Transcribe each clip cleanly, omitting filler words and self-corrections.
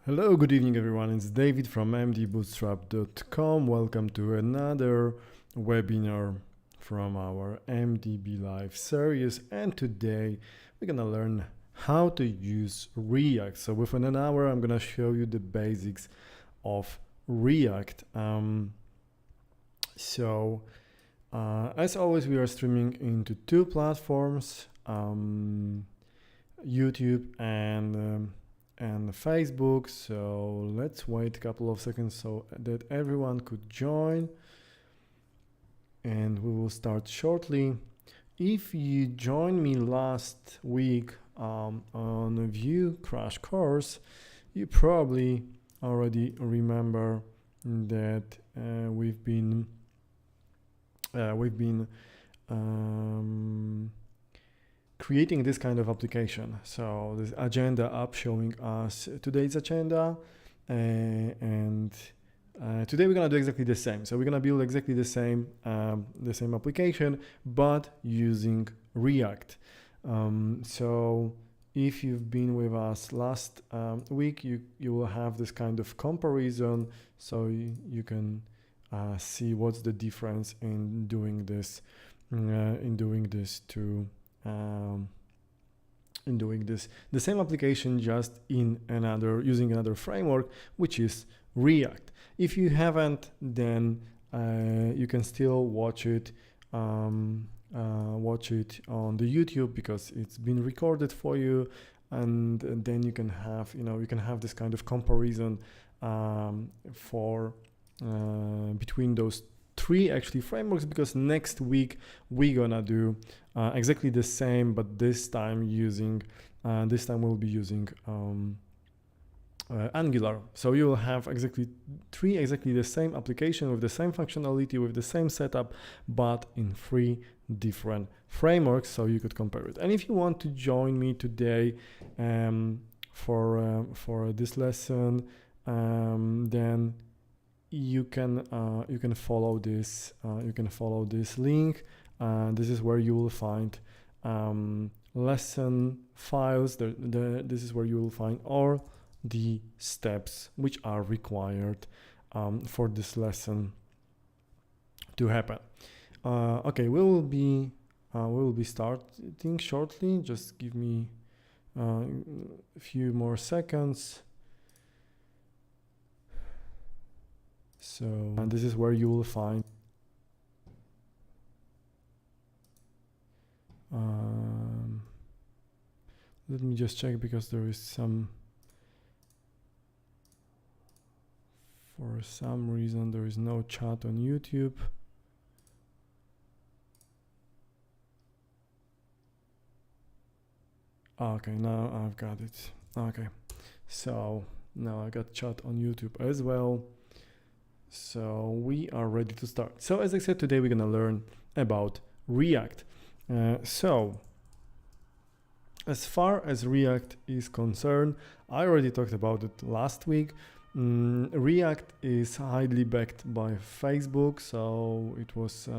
Hello, good evening everyone, it's David from mdbootstrap.com. Welcome to another webinar from our MDB live series, and today we're gonna learn how to use React. So within an hour I'm gonna show you the basics of React. As always, we are streaming into two platforms, YouTube and Facebook. So let's wait a couple of seconds so that everyone could join, and we will start shortly. If you joined me last week on a Vue crash course, you probably already remember that we've been creating this kind of application. So this agenda app showing us today's agenda, and today we're gonna do exactly the same. So we're gonna build exactly the same application, but using React. So if you've been with us last week, you will have this kind of comparison, so you can see what's the difference in doing this the same application, just in using another framework, which is React. If you haven't, then you can still watch it on the YouTube, because it's been recorded for you, and then you can have this kind of comparison between those three actually frameworks, because next week we're gonna do exactly the same, but this time we'll be using Angular. So you will have exactly the same application with the same functionality, with the same setup, but in three different frameworks, so you could compare it. And if you want to join me today for this lesson, then you can follow this link. This is where you will find lesson files. This is where you will find all the steps which are required for this lesson to happen. Okay, we will be starting shortly. Just give me a few more seconds. So, and this is where you will find let me just check, because there is for some reason there is no chat on YouTube. Okay, now I've got it. Okay, so now I got chat on YouTube as well. So we are ready to start. So as I said, today we're gonna learn about React. So as far as React is concerned, I already talked about it last week. React is highly backed by Facebook, so it was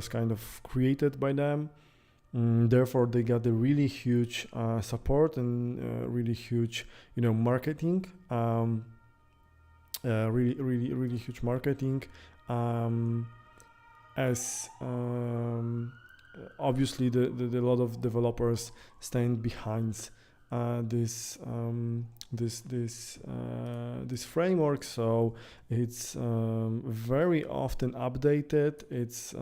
kind of created by them. Therefore, they got a really huge support and really huge, marketing. Really huge marketing, as obviously the lot of developers stand behind this framework, so it's very often updated. It's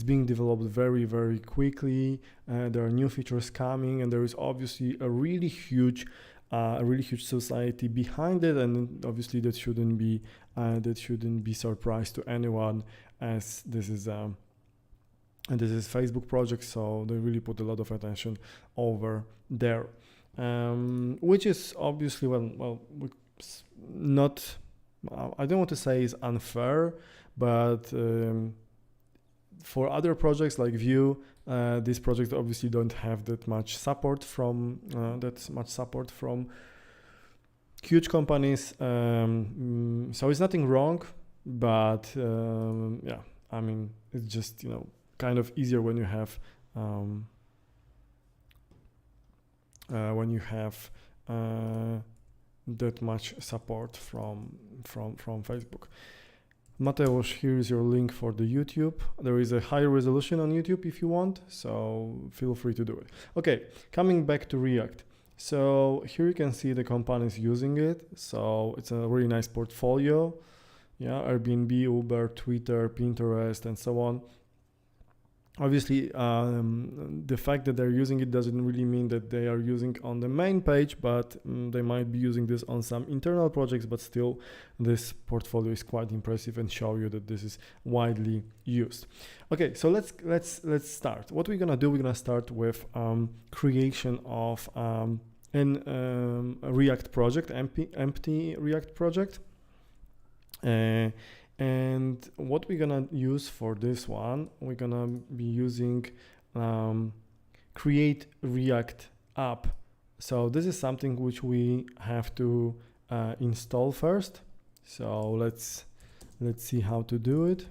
being developed very, very quickly. There are new features coming, and there is obviously a really huge society behind it, and obviously that shouldn't be surprise to anyone, as this is Facebook project, so they really put a lot of attention over there, which is obviously not, I don't want to say is unfair, but for other projects like Vue, these projects obviously don't have that much support from huge companies. So it's nothing wrong, but yeah, I mean, it's just kind of easier when you have that much support from Facebook. Mateusz, here is your link for the YouTube. There is a higher resolution on YouTube if you want, so feel free to do it. Okay, coming back to React. So here you can see the companies using it. So it's a really nice portfolio. Yeah, Airbnb, Uber, Twitter, Pinterest, and so on. Obviously, the fact that they're using it doesn't really mean that they are using on the main page, but they might be using this on some internal projects, but still this portfolio is quite impressive and show you that this is widely used. Okay, so let's start. What we're gonna do, we're gonna start with creation of a React project, empty React project. And what we're gonna use for this one, we're gonna be using create React app. So this is something which we have to install first. So let's see how to do it.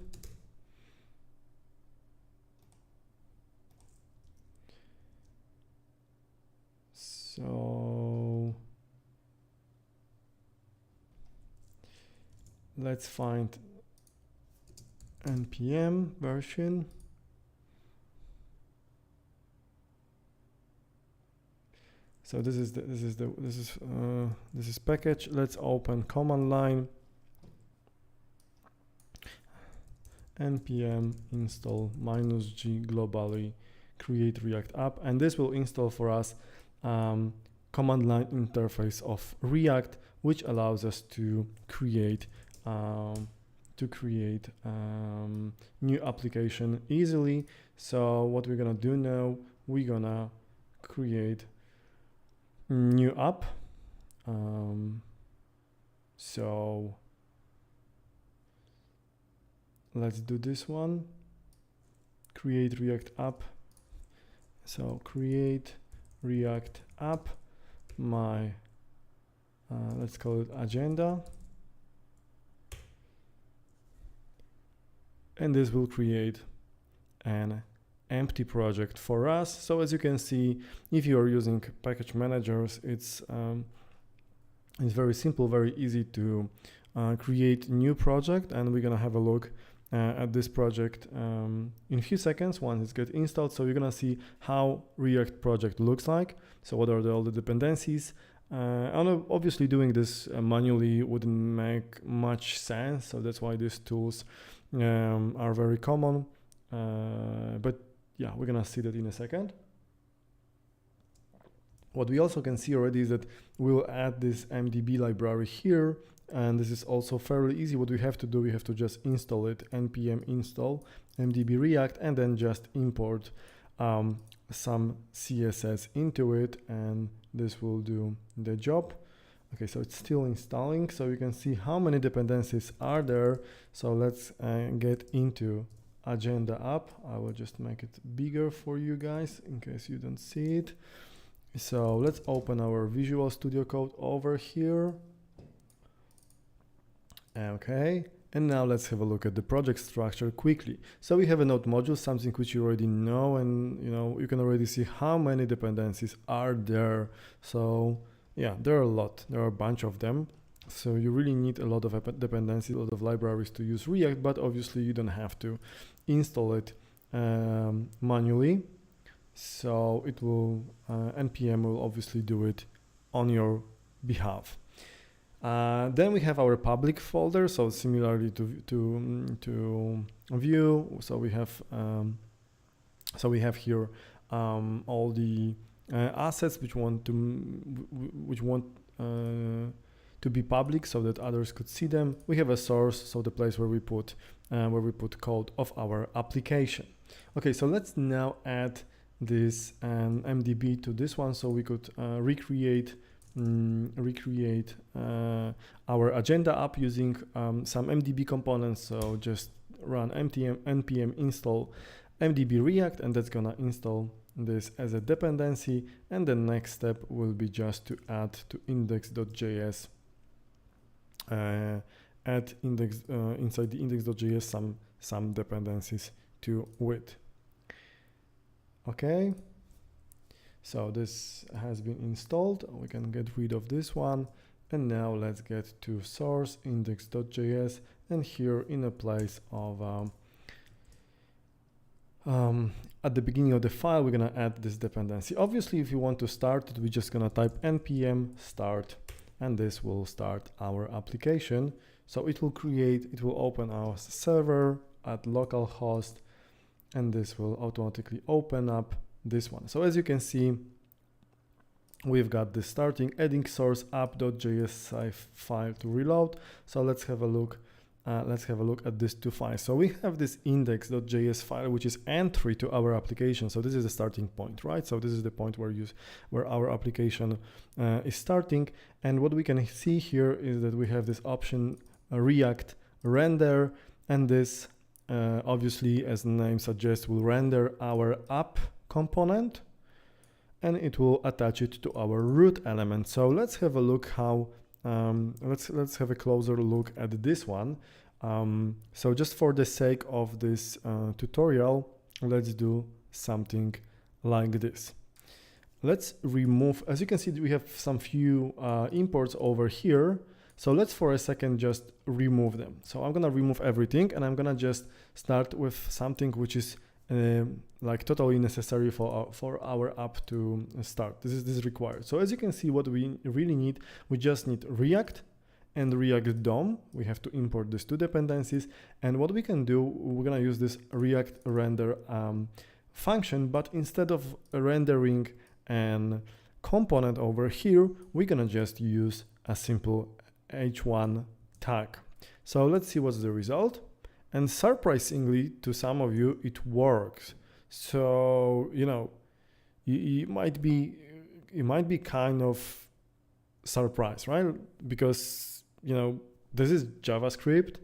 So let's find npm version. So this is package. Let's open command line npm install -g globally create React app, and this will install for us command line interface of React, which allows us to create new application easily. So what we're gonna do now, we're gonna create new app. So let's do this one, create React app. So create React app, let's call it agenda. And this will create an empty project for us. So as you can see, if you are using package managers, it's very simple, very easy to create new project, and we're gonna have a look at this project in a few seconds once it's get installed. So you're gonna see how React project looks like. So what are all the dependencies? And obviously doing this manually wouldn't make much sense. So that's why these tools are very common, but yeah, we're gonna see that in a second. What we also can see already is that we'll add this MDB library here, and this is also fairly easy. What we have to do, we have to just install it, npm install MDB React, and then just import some CSS into it, and this will do the job. Okay, so it's still installing, so you can see how many dependencies are there. So let's get into agenda app. I will just make it bigger for you guys in case you don't see it. So let's open our Visual Studio Code over here. Okay, and now let's have a look at the project structure quickly. So we have a node module, something which you already know, and you can already see how many dependencies are there. So yeah, there are a lot, there are a bunch of them. So you really need a lot of dependencies, a lot of libraries to use React, but obviously you don't have to install it manually. So it will, npm will obviously do it on your behalf. Then we have our public folder. So similarly to Vue, so we have here all the assets which want to be public so that others could see them. We have a source, so the place where we put code of our application. Okay, so let's now add this MDB to this one, so we could recreate our agenda app using some MDB components. So just run npm install MDB React, and that's gonna install this as a dependency. And the next step will be just to add to index.js, inside the index.js some dependencies to it. Okay, so this has been installed. We can get rid of this one, And now let's get to source index.js, and here in a place of at the beginning of the file, we're gonna add this dependency. Obviously, if you want to start it, we're just gonna type npm start, and this will start our application. So it will open our server at localhost, and this will automatically open up this one. So as you can see, we've got this starting adding source app.js file to reload. So let's have a look. Let's have a look at these two files. So we have this index.js file, which is entry to our application. So this is the starting point, right? So this is the point where our application is starting. And what we can see here is that we have this option React render, and this obviously, as the name suggests, will render our app component, and it will attach it to our root element. So let's have a look how let's have a closer look at this one. So just for the sake of this tutorial, let's do something like this. Let's remove, as you can see, we have some few imports over here. So let's for a second just remove them. So I'm gonna remove everything, and I'm gonna just start with something which is like totally necessary for our app to start. This is required. So as you can see, what we really need, we just need React and React DOM. We have to import these two dependencies. And what we can do, we're gonna use this React render function, but instead of rendering an component over here, we're gonna just use a simple h1 tag. So let's see what's the result. And surprisingly, to some of you, it works. So, you know, you might be kind of surprised, right? Because, you know, this is JavaScript,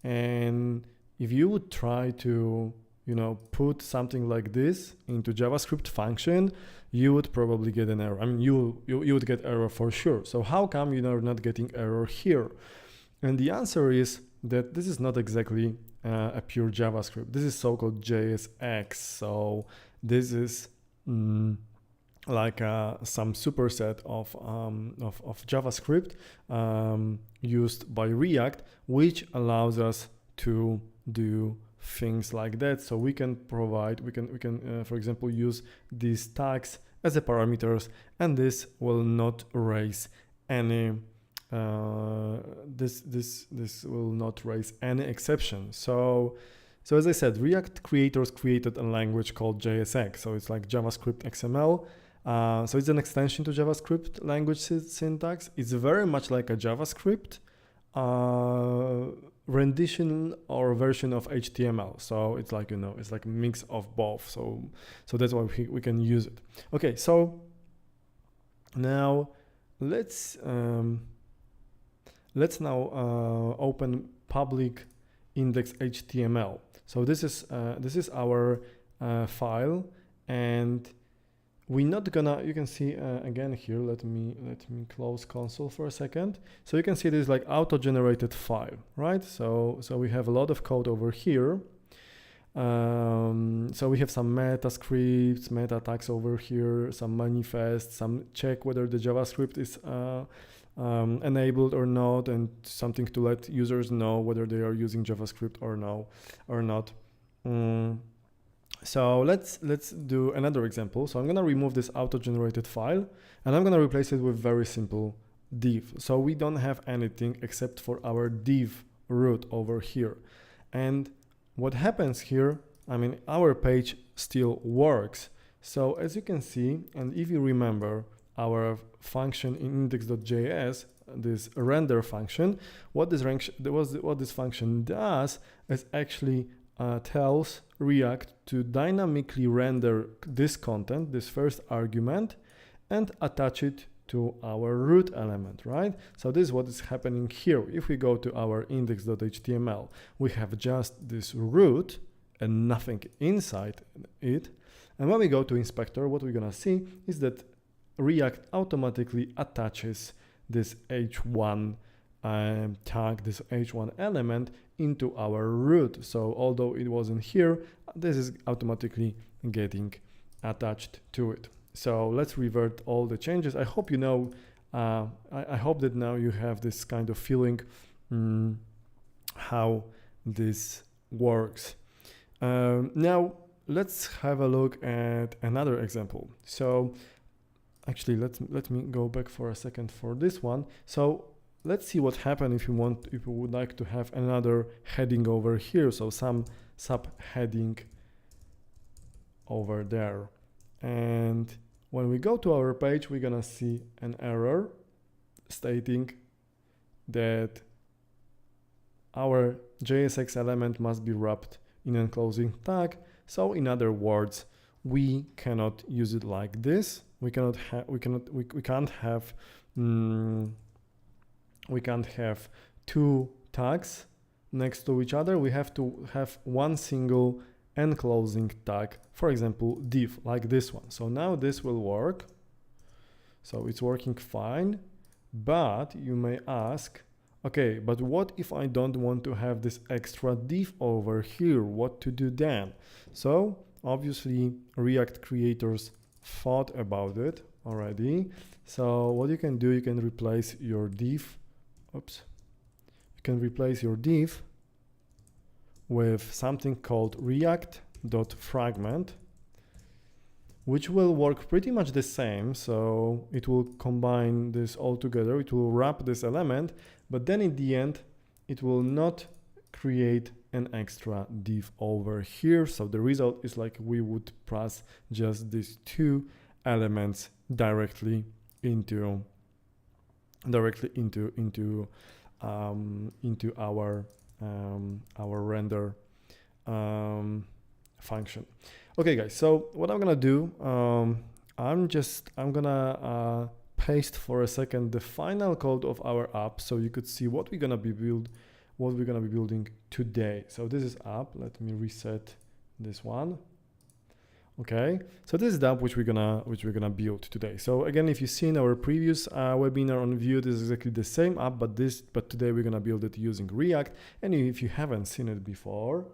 and if you would try to, you know, put something like this into JavaScript function, you would probably get an error. I mean, you would get error for sure. So how come you're not getting error here? And the answer is that this is not exactly a pure JavaScript. This is so-called JSX. So this is like some superset of JavaScript used by React, which allows us to do things like that. So we can provide, we can for example, use these tags as a parameters, and this will not raise any this will not raise any exception. So as I said, React creators created a language called JSX. So it's like JavaScript XML. So it's an extension to JavaScript language syntax. It's very much like a JavaScript rendition or version of HTML. So it's like, you know, it's like a mix of both. So that's why we can use it. Okay, so now let's now open public index HTML. So this is our file, and we're not gonna, you can see again here, let me close console for a second. So you can see this like auto-generated file, right? So we have a lot of code over here. So we have some meta scripts, meta tags over here, some manifest, some check whether the JavaScript is enabled or not, and something to let users know whether they are using JavaScript or not. So let's do another example. So I'm gonna remove this auto-generated file, and I'm gonna replace it with very simple div. So we don't have anything except for our div root over here. And what happens here, I mean, our page still works. So as you can see, and if you remember our function in index.js, this render function, what this function does is actually tells React to dynamically render this content, this first argument, and attach it to our root element, right? So this is what is happening here. If we go to our index.html, we have just this root and nothing inside it. And when we go to inspector, what we're gonna see is that React automatically attaches this h1 tag, this h1 element into our root. So although it wasn't here, this is automatically getting attached to it. So let's revert all the changes. I hope you know I hope that now you have this kind of feeling how this works. Now let's have a look at another example. So actually let me go back for a second for this one. So let's see what happens if you would like to have another heading over here, so some subheading over there. And when we go to our page, we're gonna see an error stating that our JSX element must be wrapped in enclosing tag. So in other words, we cannot use it like this. We can't have two tags next to each other. We have to have one single enclosing tag, for example, div, like this one. So now this will work. So it's working fine, but you may ask, okay, but what if I don't want to have this extra div over here? What to do then? So obviously React creators thought about it already. So what you can do, you can replace your div. Oops. You can replace your div with something called react.fragment, which will work pretty much the same. So it will combine this all together. It will wrap this element, but then in the end, it will not create an extra div over here. So the result is like we would pass just these two elements directly into our render function. Okay, guys. So what I'm gonna do, I'm gonna paste for a second the final code of our app, so you could see what we're gonna be building today. So this is app. Let me reset this one. Okay, so this is the app which we're gonna build today. So again, if you've seen our previous webinar on Vue, this is exactly the same app, but today we're gonna build it using React. And if you haven't seen it before,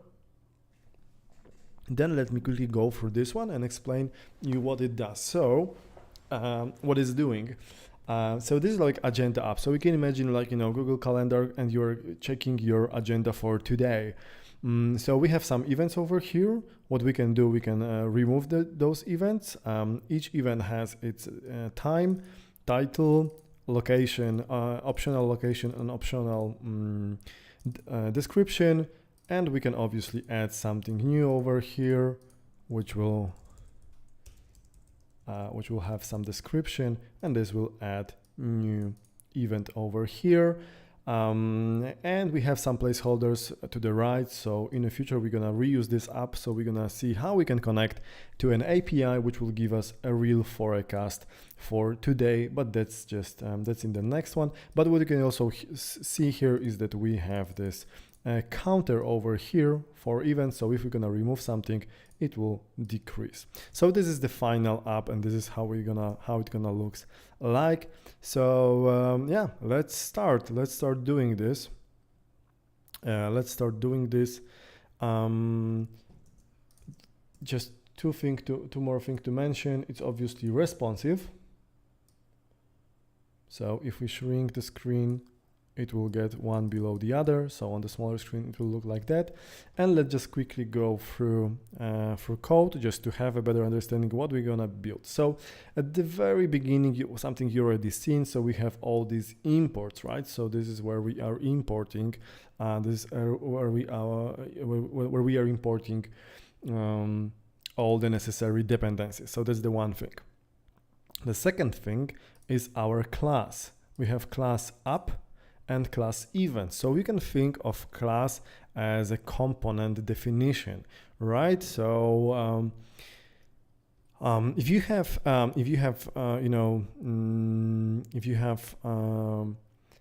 then let me quickly go through this one and explain you what it does. So what it's doing. So this is like agenda app. So we can imagine like, Google Calendar, and you're checking your agenda for today. So we have some events over here. What we can do, we can remove those events. Each event has its time, title, location, optional location, and optional description. And we can obviously add something new over here, which will have some description, and this will add new event over here. And we have some placeholders to the right. So in the future, we're gonna reuse this app. So we're gonna see how we can connect to an API, which will give us a real forecast for today. But that's just that's in the next one. But what you can also see here is that we have this counter over here for events. So if we're gonna remove something, it will decrease. So this is the final app, and this is how it gonna looks like. So yeah, let's start doing this. Just two more things to mention. It's obviously responsive. So if we shrink the screen, it will get one below the other. So on the smaller screen, it will look like that. And let's just quickly go through code just to have a better understanding what we're gonna build. So at the very beginning, something you already seen. So we have all these imports, right? So this is where we are importing. This is where we are importing all the necessary dependencies. So that's the one thing. The second thing is our class. We have class app and class event. So we can think of class as a component definition, right? So if you have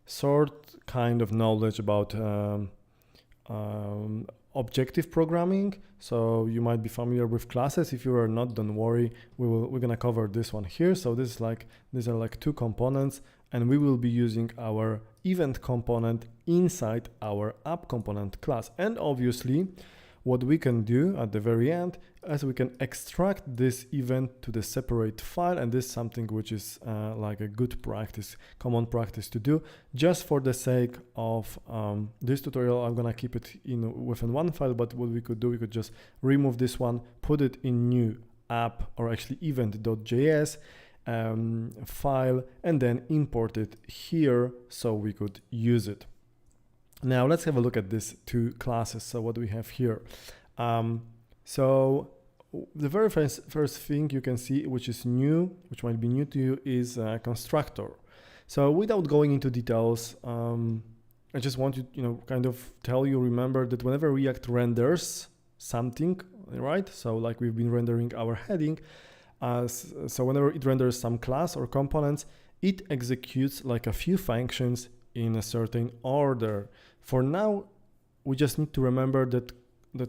sort kind of knowledge about objective programming, so you might be familiar with classes. If you are not, don't worry, we're gonna cover this one here. So these are like two components, and we will be using our event component inside our app component class. And obviously what we can do at the very end is we can extract this event to the separate file, and this is something which is like a good practice, common practice to do. Just for the sake of this tutorial, I'm gonna keep it within one file, but what we could do, we could just remove this one, put it in new app, or actually event.js file, and then import it here so we could use it. Now let's have a look at these two classes. So what do we have here? So the very first thing you can see, which is new, which might be new to you, is a constructor. So without going into details, I just want to, kind of remember that whenever React renders something, right? So like we've been rendering our heading, so whenever it renders some class or components, it executes like a few functions in a certain order. For now, we just need to remember that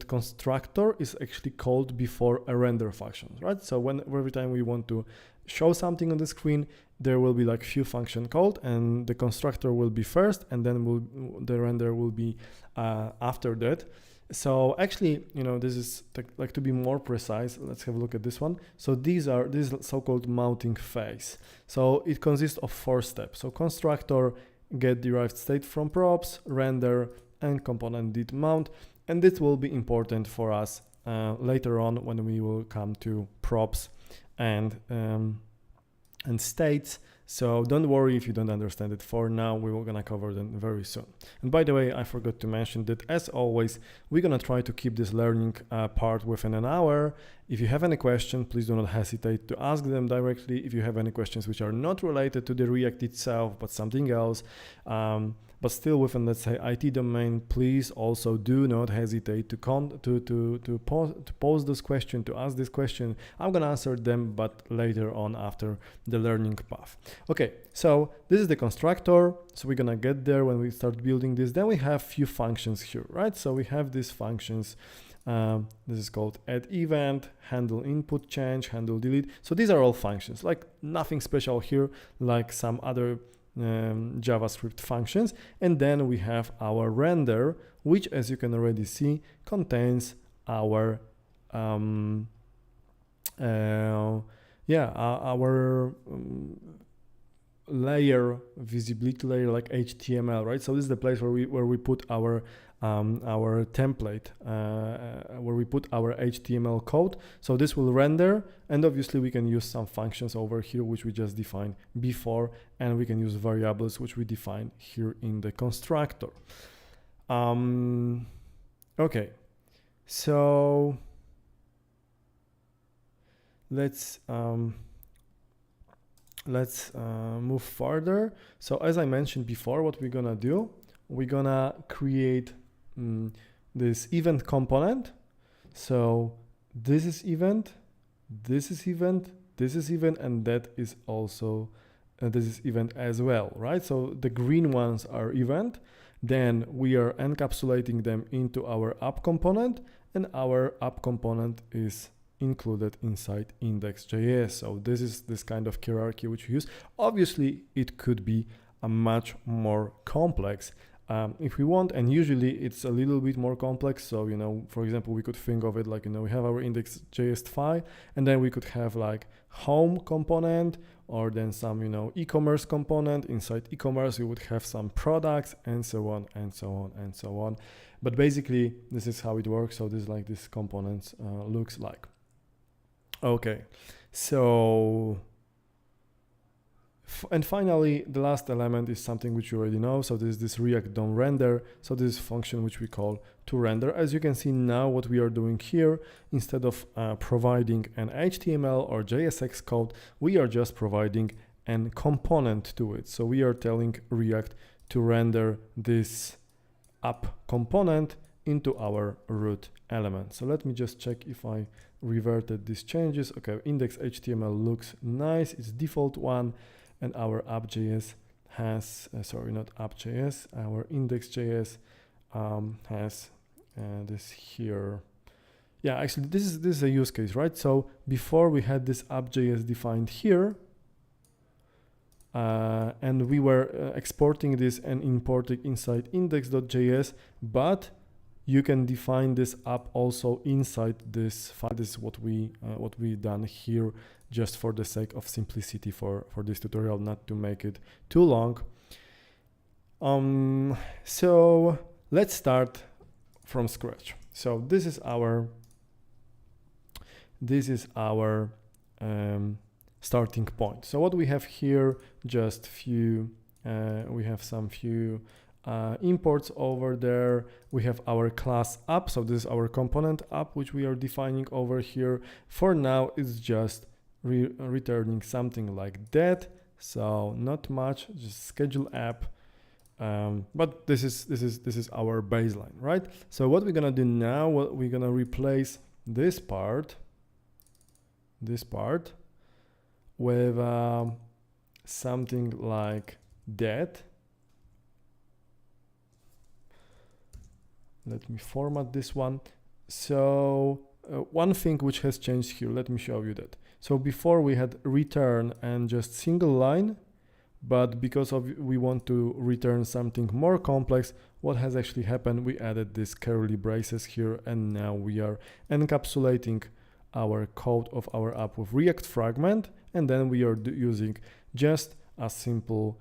constructor is actually called before a render function, right? So every time we want to show something on the screen, there will be like few function called, and the constructor will be first, and then the render will be after that. So actually, this is like to be more precise, let's have a look at this one. So this is so-called mounting phase. So it consists of 4 steps. So constructor, get derived state from props, render, and component did mount. And this will be important for us later on when we will come to props and states. So don't worry if you don't understand it. For now, we were gonna cover them very soon. And by the way, I forgot to mention that as always, we're gonna try to keep this learning part within an hour. If you have any question, please do not hesitate to ask them directly. If you have any questions which are not related to the React itself, but something else, but still within, let's say, IT domain, please also do not hesitate to pose this question, to ask this question. I'm gonna answer them, but later on after the learning path. Okay, so this is the constructor. So we're gonna get there when we start building this. Then we have few functions here, right? So we have these functions. This is called add event, handle input change, handle delete. So these are all functions, like nothing special here, like some other JavaScript functions. And then we have our render, which, as you can already see, contains our layer, visibility layer, like HTML, right? So this is the place where we put our template, where we put our HTML code. So this will render, and obviously we can use some functions over here which we just defined before, and we can use variables which we define here in the constructor. Okay, so let's move further. So as I mentioned before, what we're gonna do, we're gonna create this event component. So this is event, this is event, this is event, and that is also this is event as well, right? So the green ones are event. Then we are encapsulating them into our app component, and our app component is included inside index.js. So this is this kind of hierarchy which we use. Obviously, it could be a much more complex if we want, and usually it's a little bit more complex. So, for example, we could think of it like, we have our index.js file, and then we could have like home component, or then some, e-commerce component. Inside e-commerce, we would have some products, and so on, and so on, and so on. But basically, this is how it works. So this is like this components looks like. Okay, so and finally, the last element is something which you already know. So this is this React DOM render. So this is function which we call to render. As you can see now, what we are doing here, instead of providing an HTML or JSX code, we are just providing a component to it. So we are telling React to render this app component into our root element. So let me just check if I reverted these changes. Okay, index.html looks nice. It's default one. And our app.js has, sorry, not app.js, our index.js has this here. Yeah, actually, this is a use case, right? So before we had this app.js defined here, and we were exporting this and importing inside index.js, but you can define this app also inside this file. This is what we done here, just for the sake of simplicity for this tutorial, not to make it too long. So let's start from scratch. So this is our starting point. So what we have here, just few, we have some few imports over there. We have our class app. So this is our component app, which we are defining over here. For now, it's just returning something like that. So not much, just schedule app. But this is our baseline, right? So what we're gonna do now, we're gonna replace this part with something like that. Let me format this one. So one thing which has changed here, let me show you that. So before we had return and just single line, but because we want to return something more complex, what has actually happened, we added this curly braces here, and now we are encapsulating our code of our app with React fragment, and then we are using just a simple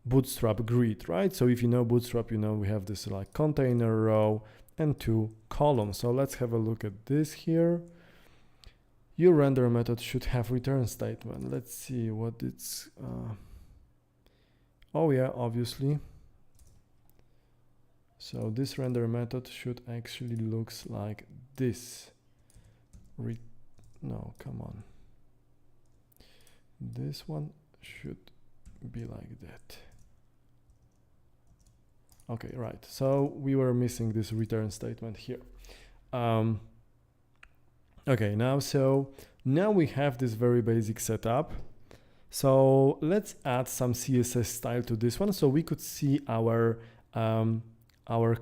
Bootstrap grid, right? So if you know Bootstrap, you know we have this like container row and 2 columns. So let's have a look at this here. Your render method should have return statement. Let's see what it's, oh yeah, obviously. So this render method should actually looks like this. No, come on. This one should be like that. Okay, right. So we were missing this return statement here. Okay, now we have this very basic setup. So let's add some CSS style to this one, so we could see our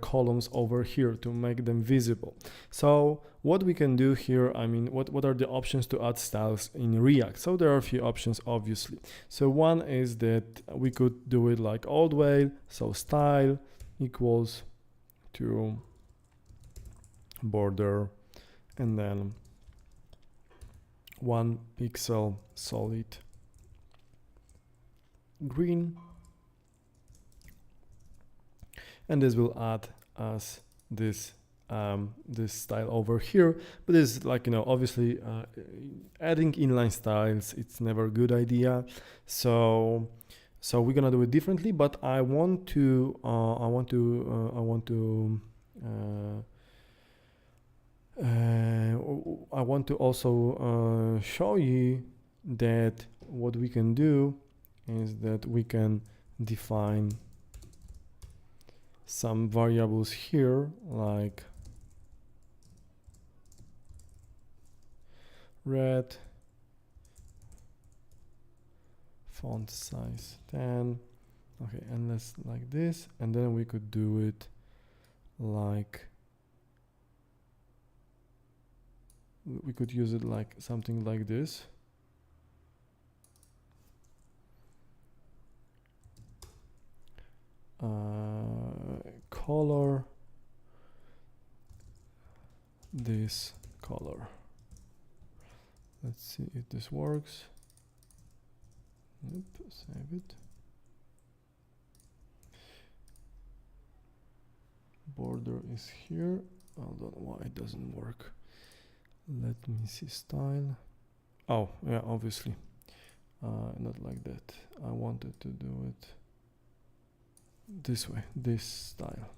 columns over here to make them visible. So what we can do here, I mean, what are the options to add styles in React? So there are a few options, obviously. So one is that we could do it like old way. So style equals to border and then 1 pixel solid green, and this will add us this this style over here. But this is like, you know, obviously adding inline styles, it's never a good idea. So we're gonna do it differently, but I want to also show you that what we can do is that we can define some variables here, like red, font size 10, okay, and let's like this, and then we could do it like, we could use it like something like this. Color, this color. Let's see if this works. Yep, save it. Border is here. I don't know why it doesn't work. Let me see style. Oh yeah, obviously not like that. I wanted to do it this way, this style.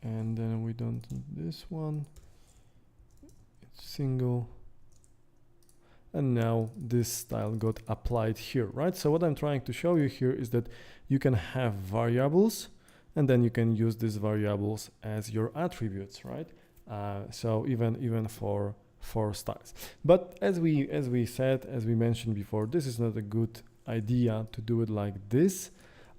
And then we don't need this one. It's single. And now this style got applied here, right? So what I'm trying to show you here is that you can have variables, and then you can use these variables as your attributes, right? So even for styles. But as we mentioned before, this is not a good idea to do it like this.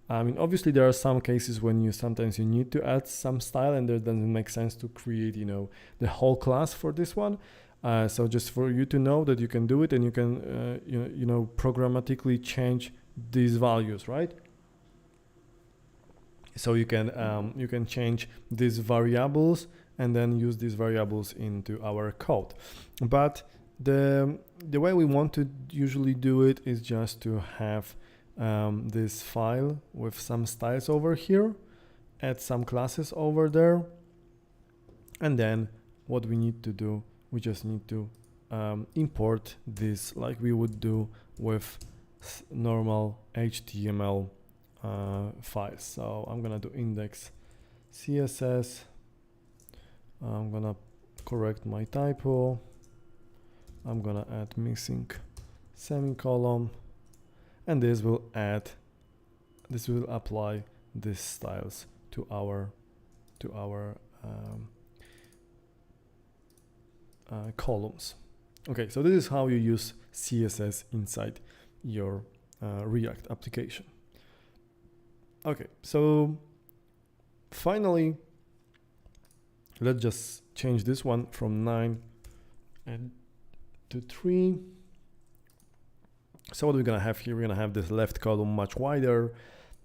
I mean, obviously there are some cases when sometimes you need to add some style, and it doesn't make sense to create, you know, the whole class for this one. So just for you to know that you can do it, and you can you know programmatically change these values, right? So you can change these variables and then use these variables into our code. But the way we want to usually do it is just to have this file with some styles over here, add some classes over there, and then what we need to do, we just need to import this like we would do with normal HTML files. So I'm gonna do index CSS. I'm gonna correct my typo. I'm gonna add missing semicolon, and this will apply these styles to our columns. Okay, so this is how you use CSS inside your React application. Okay, so finally, let's just change this one from 9 and to 3. So what we're gonna have here, we're gonna have this left column much wider.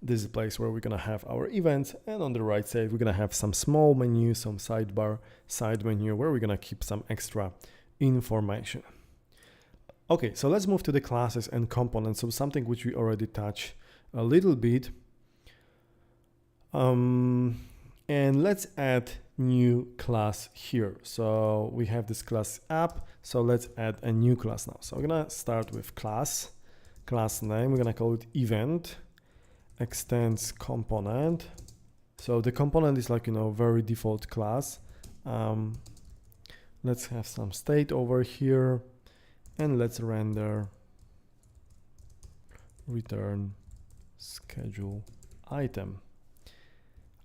This is a place where we're gonna have our events, and on the right side, we're gonna have some small menu, some sidebar, side menu, where we're gonna keep some extra information. Okay, so let's move to the classes and components. So something which we already touched a little bit. And let's add new class here. So we have this class app. So let's add a new class now. So we're gonna start with class name. We're gonna call it event extends component. So the component is like, very default class. Let's have some state over here, and let's render return schedule item.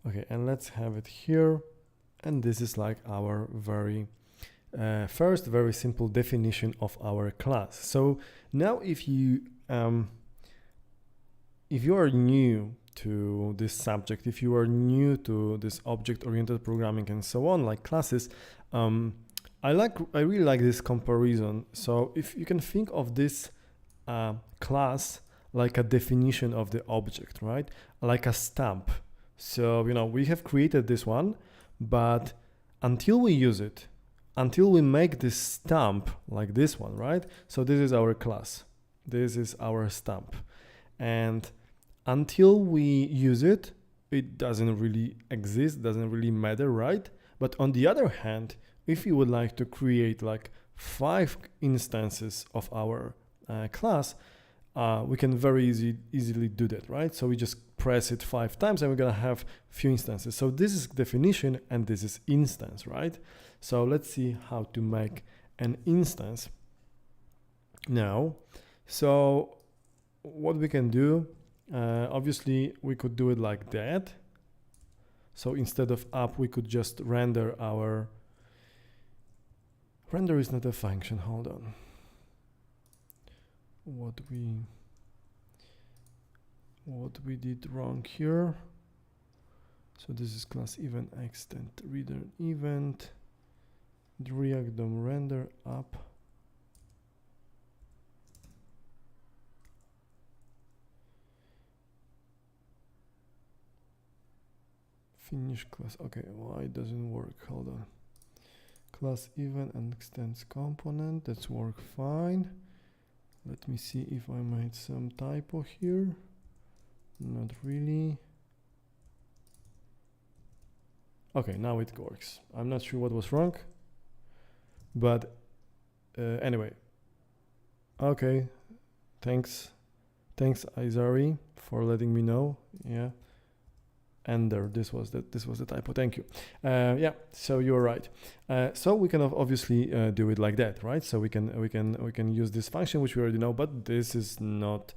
Okay, and let's have it here. And this is like our very first very simple definition of our class. So now if you are new to this subject, if you are new to this object-oriented programming and so on, like classes, I really like this comparison. So if you can think of this class like a definition of the object, right? Like a stamp. So, we have created this one, but until we use it, until we make this stamp like this one, right? So this is our class. This is our stamp. And until we use it, it doesn't really exist, doesn't really matter, right? But on the other hand, if you would like to create like 5 instances of our class, we can very easily do that, right? So we just press it 5 times and we're gonna have few instances. So this is definition and this is instance, right? So let's see how to make an instance now. So what we can do, obviously we could do it like that. So instead of app, we could just render our, render is not a function, hold on. What we did wrong here. So this is class event extend return event, React DOM render app. Finish class. Okay, why it doesn't work? Hold on. Class event and extends component. That's work fine. Let me see if I made some typo here. Not really. Okay, now it works. I'm not sure what was wrong, but anyway. Okay, thanks Izari for letting me know. Yeah, ender. This was the typo. Thank you. Yeah, so you're right. So we can obviously do it like that, right? So we can use this function which we already know, but this is not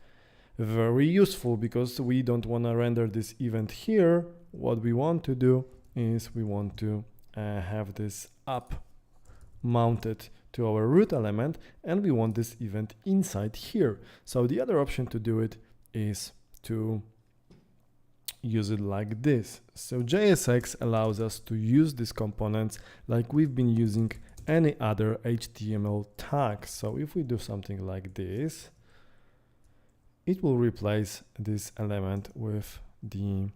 very useful because we don't want to render this event here. What we want to do is we want to have this app mounted to our root element, and we want this event inside here. So the other option to do it is to use it like this. So JSX allows us to use these components like we've been using any other HTML tag. So if we do something like this, it will replace this element with the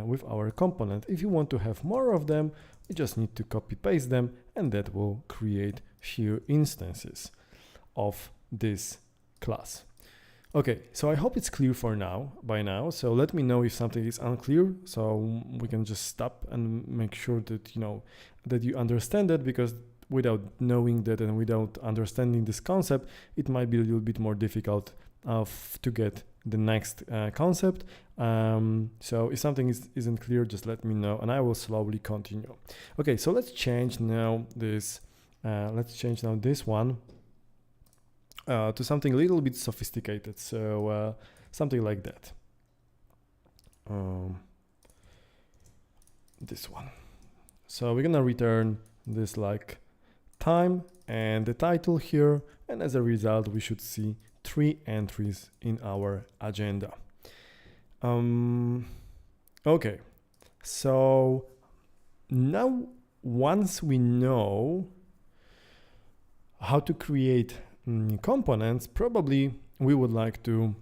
with our component. If you want to have more of them, we just need to copy paste them, and that will create few instances of this class. Okay, so I hope it's clear for now, by now. So let me know if something is unclear, so we can just stop and make sure that that you understand it, because without knowing that and without understanding this concept, it might be a little bit more difficult to get the next concept. So if something isn't clear, just let me know and I will slowly continue. Okay, so let's change now this. Let's change now this one to something a little bit sophisticated. So something like that. This one. So we're gonna return this like time and the title here, and as a result we should see 3 entries in our agenda. Okay, so now once we know how to create components, probably we would like to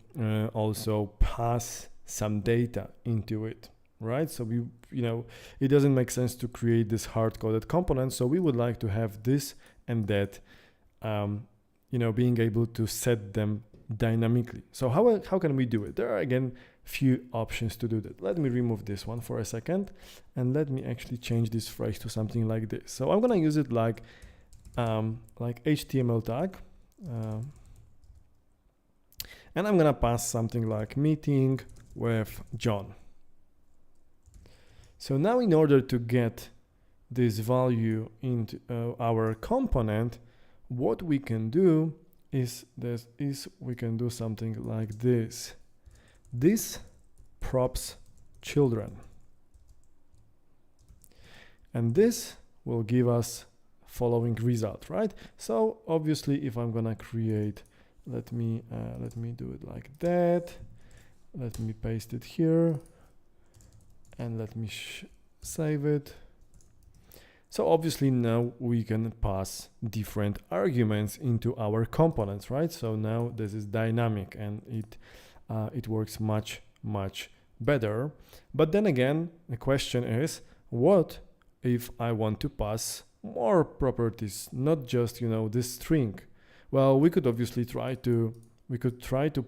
also pass some data into it, right? So we, it doesn't make sense to create this hard-coded component, so we would like to have this and that, being able to set them dynamically. So how can we do it? There are again few options to do that. Let me remove this one for a second, and let me actually change this phrase to something like this. So I'm gonna use it like HTML tag, and I'm gonna pass something like meeting with John. So now in order to get this value into our component, what we can do is we can do something like this. This props children, and this will give us following result, right? So obviously if I'm gonna create, let me do it like that, let me paste it here, and let me save it. So obviously now we can pass different arguments into our components, right? So now this is dynamic, and it works much better. But then again, the question is, what if I want to pass more properties, not just this string? Well, we could obviously try to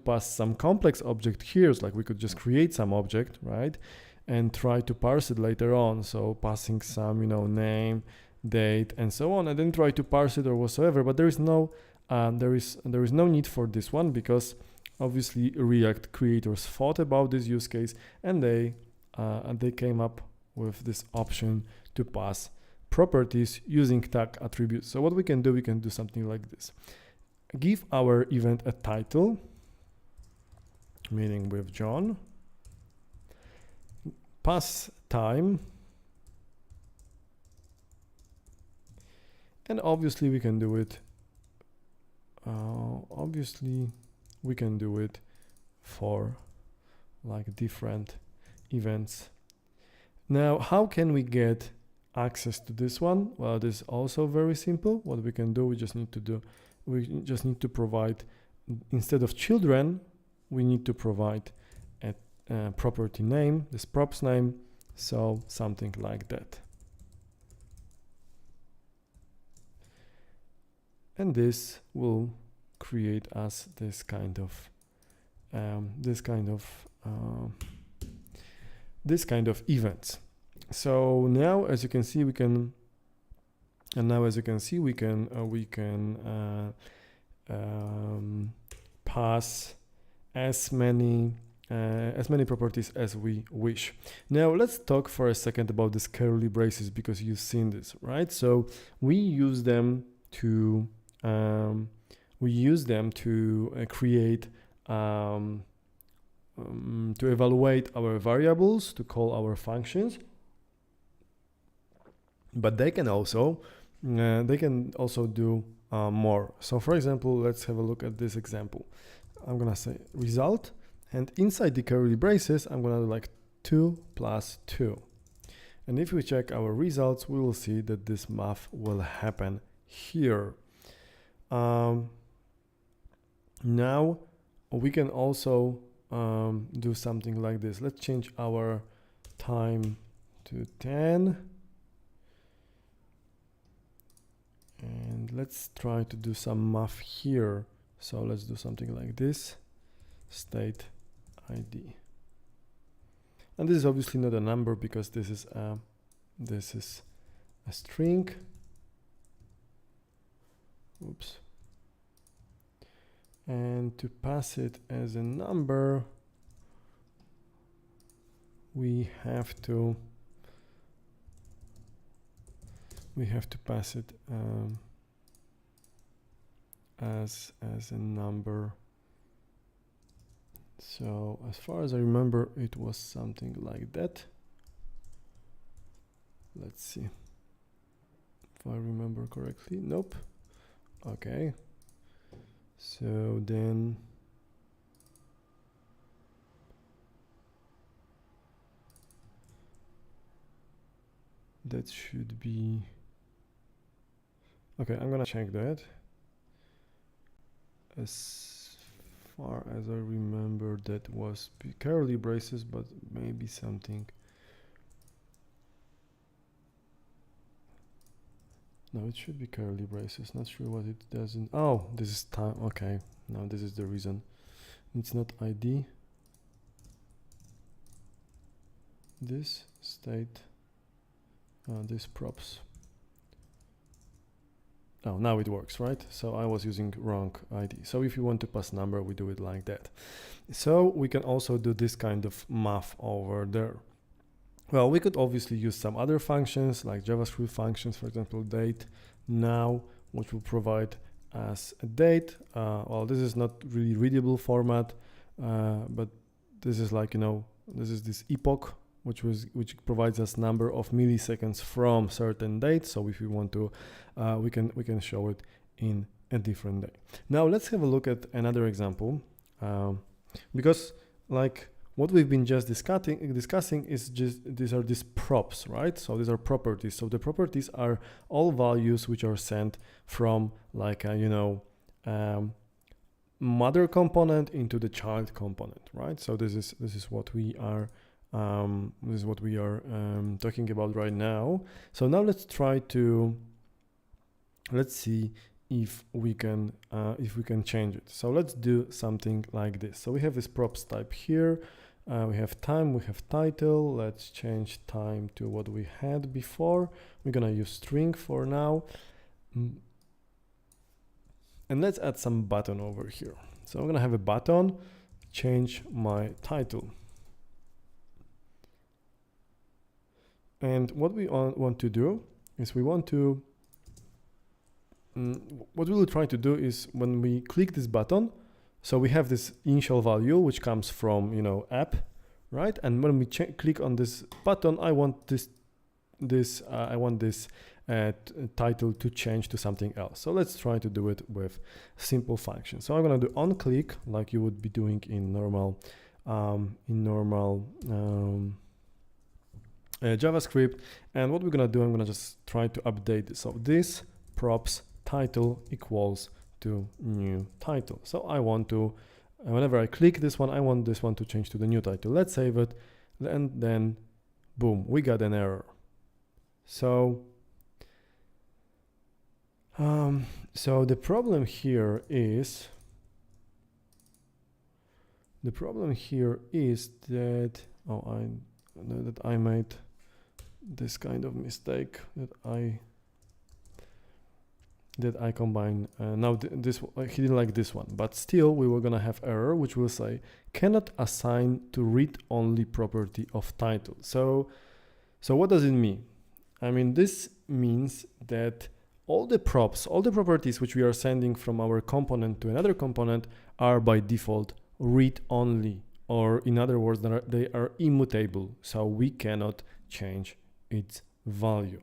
pass some complex object here, like we could just create some object, right, and try to parse it later on. So passing some name, date, and so on, and then try to parse it or whatsoever. But there is no need for this one, because obviously React creators thought about this use case, and they came up with this option to pass properties using tag attributes. So what we can do something like this. Give our event a title, meeting with John, pass time, and obviously we can do it for like different events. Now, how can we get access to this one? Well, this is also very simple. What we can do, we just need to provide, instead of children, we need to provide a property name, this props name, so something like that. And this will create us this kind of events. So now, as you can see, we can pass as many properties as we wish. Now let's talk for a second about these curly braces, because you've seen this, right? So we use them to create to evaluate our variables, to call our functions, but they can also do more. So for example, let's have a look at this example. I'm gonna say result, and inside the curly braces I'm gonna do like 2 + 2, and if we check our results, we will see that this math will happen here. Now we can also do something like this. Let's change our time to 10. And let's try to do some math here. So let's do something like this, state ID. And this is obviously not a number because this is a string. Oops. And to pass it as a number, we have to pass it as a number. So as far as I remember, it was something like that. Let's see if I remember correctly. Nope. Okay. So then that should be okay. I'm gonna check that. As far as I remember, that was curly braces, but maybe something. No, it should be curly braces. Not sure what it doesn't. Oh, this is time. Okay, now this is the reason. It's not ID. This state. This props. Oh, now it works, right? So I was using wrong ID. So if you want to pass number, we do it like that. So we can also do this kind of math over there. Well, we could obviously use some other functions like JavaScript functions, for example, date now, which will provide us a date. Well, this is not really readable format, but this is like, you know, this is this epoch, which provides us number of milliseconds from certain date. So if we want to, we can show it in a different day. Now let's have a look at another example, because like what we've been just discussing is just these props, right? So these are properties. So the properties are all values which are sent from like a, you know, mother component into the child component, right? So this is what we are talking about right now. So now let's see if we can change it. So let's do something like this. So we have this props type here. We have time, we have title. Let's change time to what we had before. We're gonna use string for now. And let's add some button over here. So I'm gonna have a button, change my title. And what we want to do is what we will try to do is when we click this button, so we have this initial value which comes from, you know, app, right? And when we click on this button, I want this title to change to something else. So let's try to do it with simple function. So I'm gonna do on click like you would be doing in normal JavaScript. And what we're gonna do, I'm gonna just try to update this. So this props title equals to new title. So I want to, whenever I click this one, I want this one to change to the new title. Let's save it, and then boom, we got an error. So so the problem here is that I made this kind of mistake that I combine. Now this he didn't like this one, but still we were gonna have error which will say cannot assign to read-only property of title. So what does it mean? I mean, this means that all the properties which we are sending from our component to another component are by default read-only, or in other words, they are immutable, so we cannot change its value.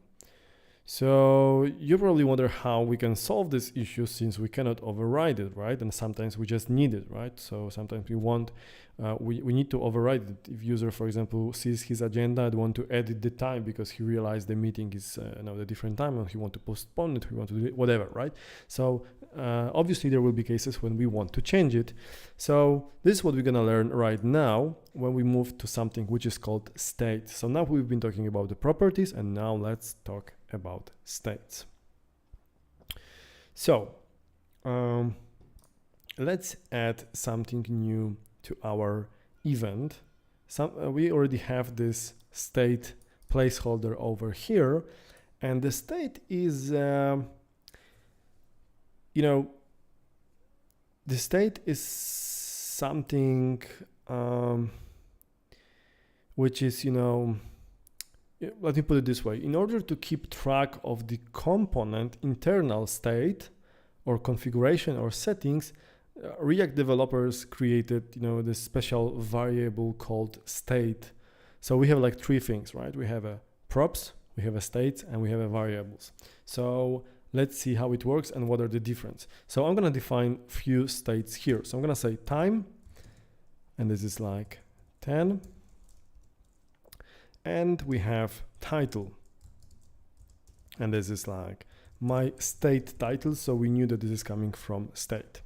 So you probably wonder how we can solve this issue since we cannot override it, right? And sometimes we just need it, right? So sometimes we want we need to override it. If user, for example, sees his agenda and want to edit the time because he realized the meeting is now a different time, and he want to postpone it, he want to do it, whatever, right? So obviously there will be cases when we want to change it. So this is what we're gonna learn right now when we move to something which is called state. So now we've been talking about the properties, and now let's talk about states. So let's add something new to our event. We already have this state placeholder over here, and the state is the state is something which is, let me put it this way. In order to keep track of the component internal state or configuration or settings, React developers created, this special variable called state. So we have like three things, right? We have a props, we have a states, and we have a variables. So let's see how it works and what are the difference. So I'm gonna define few states here. So I'm gonna say time, and this is like 10. And we have title, and this is like my state title. So we knew that this is coming from state.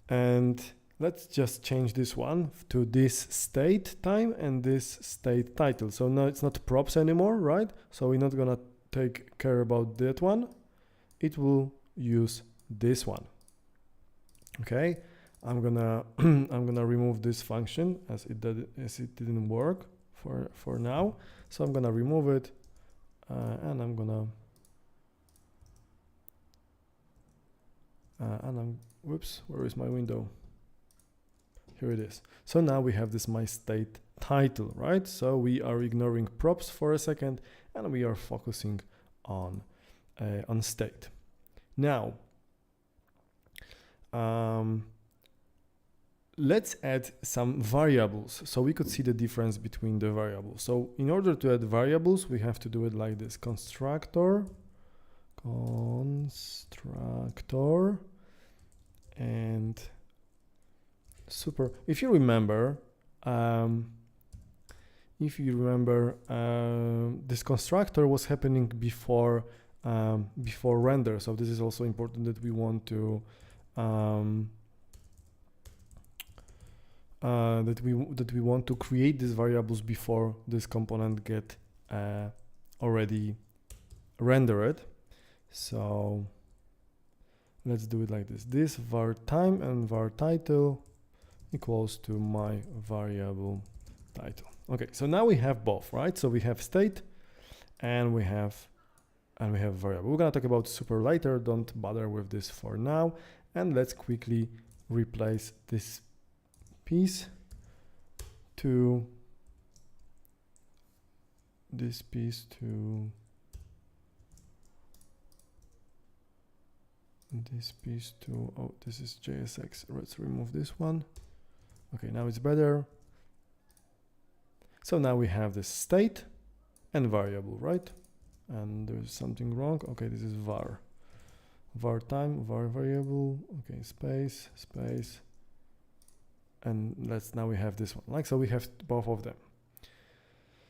And let's just change this one to this state time and this state title. So now it's not props anymore, right? So we're not gonna take care about that one. It will use this one. Okay, I'm gonna remove this function as it didn't work for now. So I'm gonna remove it, and I'm gonna whoops, where is my window? Here it is. So now we have this my state title, right? So we are ignoring props for a second, and we are focusing on state. Now, let's add some variables so we could see the difference between the variables. So in order to add variables, we have to do it like this: constructor, and super. If you remember, this constructor was happening before render. So this is also important that we want to create these variables before this component get already rendered. So let's do it like this. This var time and var title equals to my variable title. Okay, so now we have both, right? So we have state and we have variable. We're gonna talk about super later. Don't bother with this for now. And let's quickly replace this piece to this piece to this piece to, oh, this is JSX. Let's remove this one. Okay, now it's better. So now we have this state and variable, right? And there's something wrong. Okay, this is var time, var variable. Okay, space, and now we have this one. Like, so we have both of them.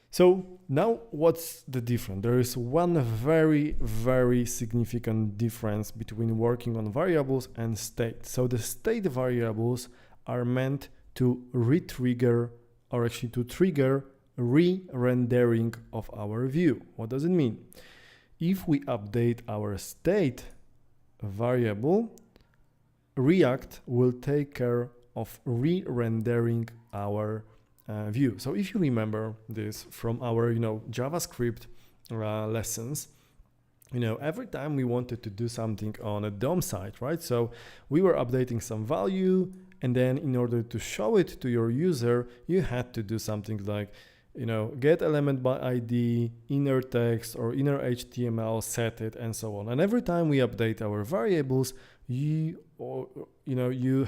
So now what's the difference? There is one very, very significant difference between working on variables and state. So the state variables are meant to re-trigger, or actually to trigger re-rendering of our view. What does it mean? If we update our state variable, React will take care of re-rendering our view. So if you remember this from our JavaScript lessons, every time we wanted to do something on a DOM site, right? So we were updating some value, and then in order to show it to your user, you had to do something like get element by ID, inner text or inner HTML, set it, and so on. And every time we update our variables, you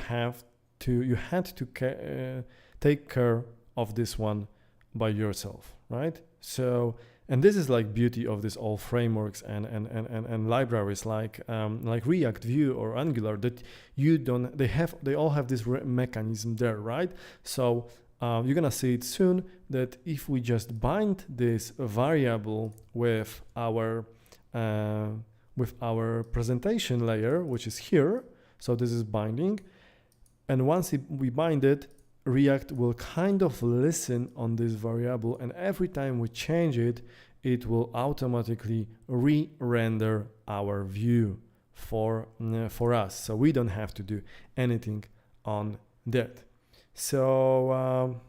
had to take care of this one by yourself, right? So And this is like beauty of this all frameworks and libraries like React, Vue, or Angular, that they all have this mechanism there, right? So you're gonna see it soon that if we just bind this variable with our presentation layer, which is here, so this is binding, and once we bind it, React will kind of listen on this variable, and every time we change it, it will automatically re-render our view for us. So we don't have to do anything on that. So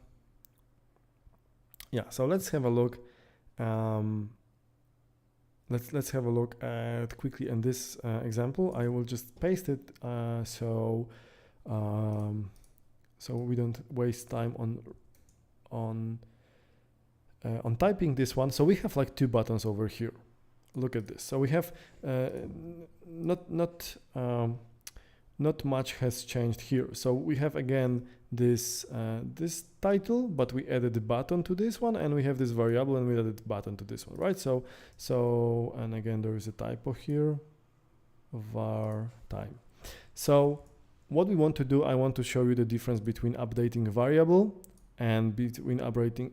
yeah, so let's have a look. Let's have a look at quickly in this example. I will just paste it so we don't waste time on typing this one. So we have like two buttons over here. Look at this. So we have not much has changed here. So we have again this title, but we added the button to this one, and we have this variable, and we added the button to this one, right? So and again there is a typo here, var time. So what we want to do, I want to show you the difference between updating a variable and between updating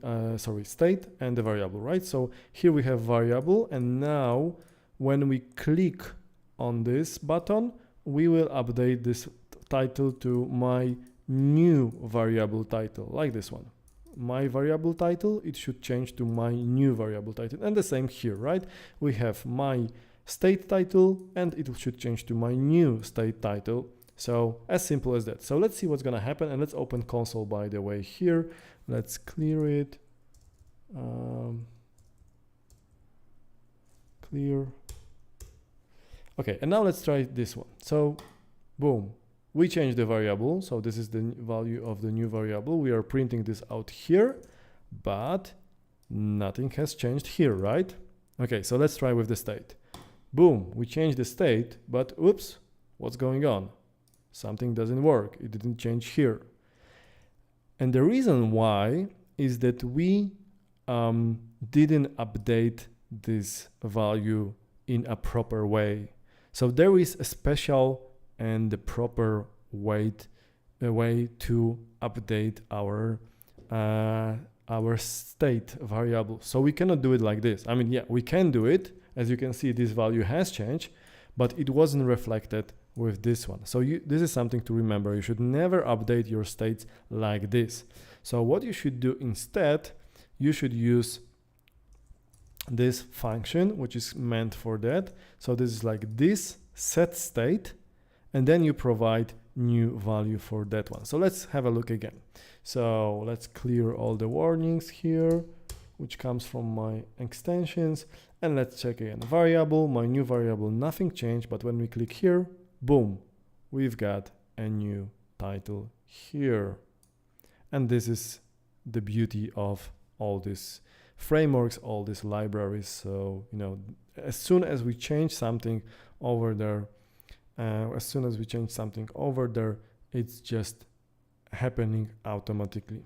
state and the variable, right? So here we have variable, and now when we click on this button, we will update this title to my new variable title, like this one. My variable title, it should change to my new variable title, and the same here, right? We have my state title, and it should change to my new state title. So as simple as that. So let's see what's gonna happen, and let's open console, by the way, here. Let's clear it. Clear. Okay, and now let's try this one. So boom, we changed the variable. So this is the value of the new variable. We are printing this out here, but nothing has changed here, right? Okay, so let's try with the state. Boom, we changed the state, but oops, what's going on? Something doesn't work. It didn't change here. And the reason why is that we didn't update this value in a proper way. So there is a special and the proper way to update our state variable. So we cannot do it like this. I mean, yeah, we can do it. As you can see, this value has changed, but it wasn't reflected with this one. So this is something to remember. You should never update your states like this. So what you should do instead, you should use this function, which is meant for that. So this is like this set state, and then you provide new value for that one. So let's have a look again. So let's clear all the warnings here, which comes from my extensions, and let's check again. Variable, my new variable, nothing changed, but when we click here, boom, we've got a new title here. And this is the beauty of all these frameworks, all these libraries. So, you know, as soon as we change something over there, it's just happening automatically.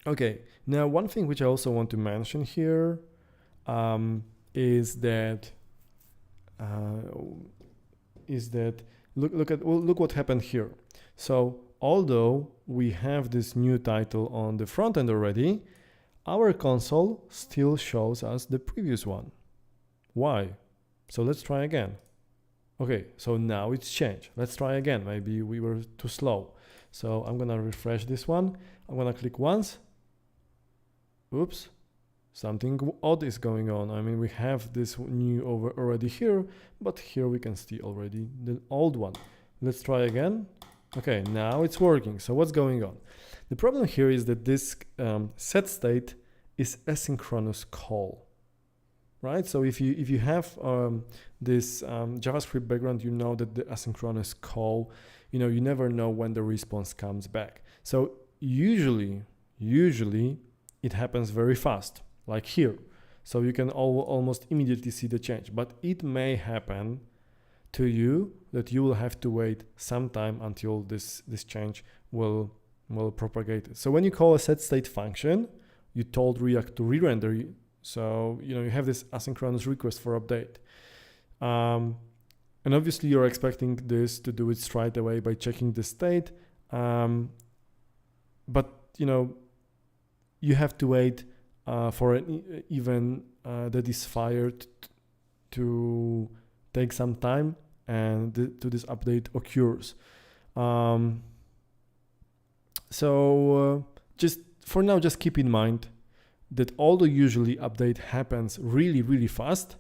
Okay, now one thing which I also want to mention here is that look what happened here. So although we have this new title on the front end already, our console still shows us the previous one. Why? So let's try again. Okay, so now it's changed. Let's try again. Maybe we were too slow. So I'm gonna refresh this one. I'm gonna click once. Oops, something odd is going on. I mean, we have this new already here, but here we can see already the old one. Let's try again. Okay, now it's working. So what's going on? The problem here is that this set state is asynchronous call, right? So if you have this JavaScript background, you know that the asynchronous call, you know, you never know when the response comes back. So usually it happens very fast, like here. So you can almost immediately see the change, but it may happen to you that you will have to wait some time until this change will will propagate it. So when you call a setState function, you told React to re-render. So, you know, you have this asynchronous request for update. And obviously you're expecting this to do it straight away by checking the state. But, you know, you have to wait for an event that is fired to take some time and to this update occurs. So just for now, just keep in mind that although usually update happens really, really fast,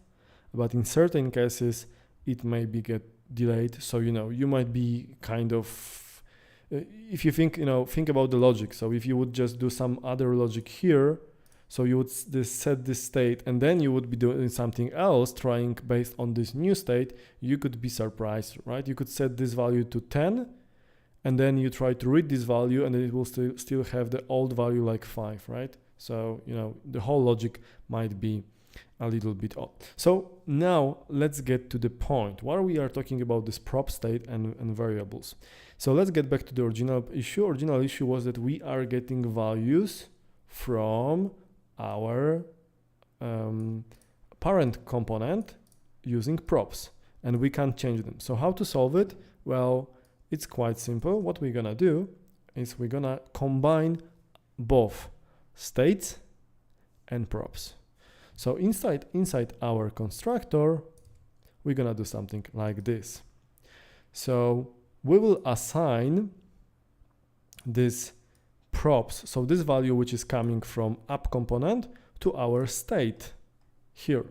but in certain cases, it may be get delayed. So, you know, you might be kind of, if you think, you know, think about the logic. So if you would just do some other logic here, so you would set this state and then you would be doing something else, trying based on this new state, you could be surprised, right? You could set this value to 10 and then you try to read this value and it will still have the old value like 5, right? So, you know, the whole logic might be a little bit odd. So now let's get to the point where we are talking about this prop state and variables. So let's get back to the original issue. Original issue was that we are getting values from our parent component using props and we can't change them. So how to solve it? Well, it's quite simple. What we're gonna do is we're gonna combine both states and props. So inside our constructor, we're gonna do something like this. So we will assign this props, so this value which is coming from app component to our state here.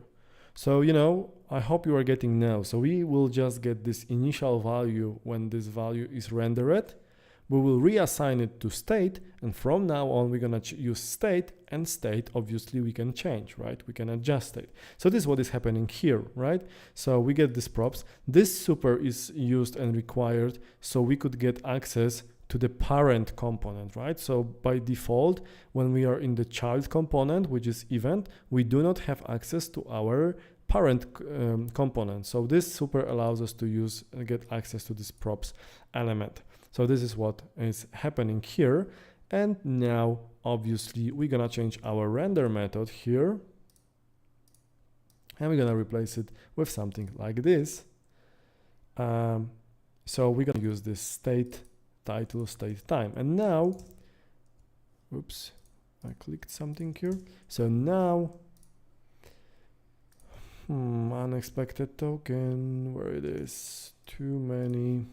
So, you know, I hope you are getting now. So we will just get this initial value when this value is rendered. We will reassign it to state, and from now on we're gonna use state, and state obviously we can change, right? We can adjust it. So this is what is happening here, right? So we get this props. This super is used and required so we could get access to the parent component, right? So by default, when we are in the child component, which is event, we do not have access to our parent component. So this super allows us to use and get access to this props element. So this is what is happening here. And now, obviously, we're gonna change our render method here. And we're gonna replace it with something like this. So we're gonna use this state title, state time. And now, oops, I clicked something here. So now, unexpected token, where it is, too many.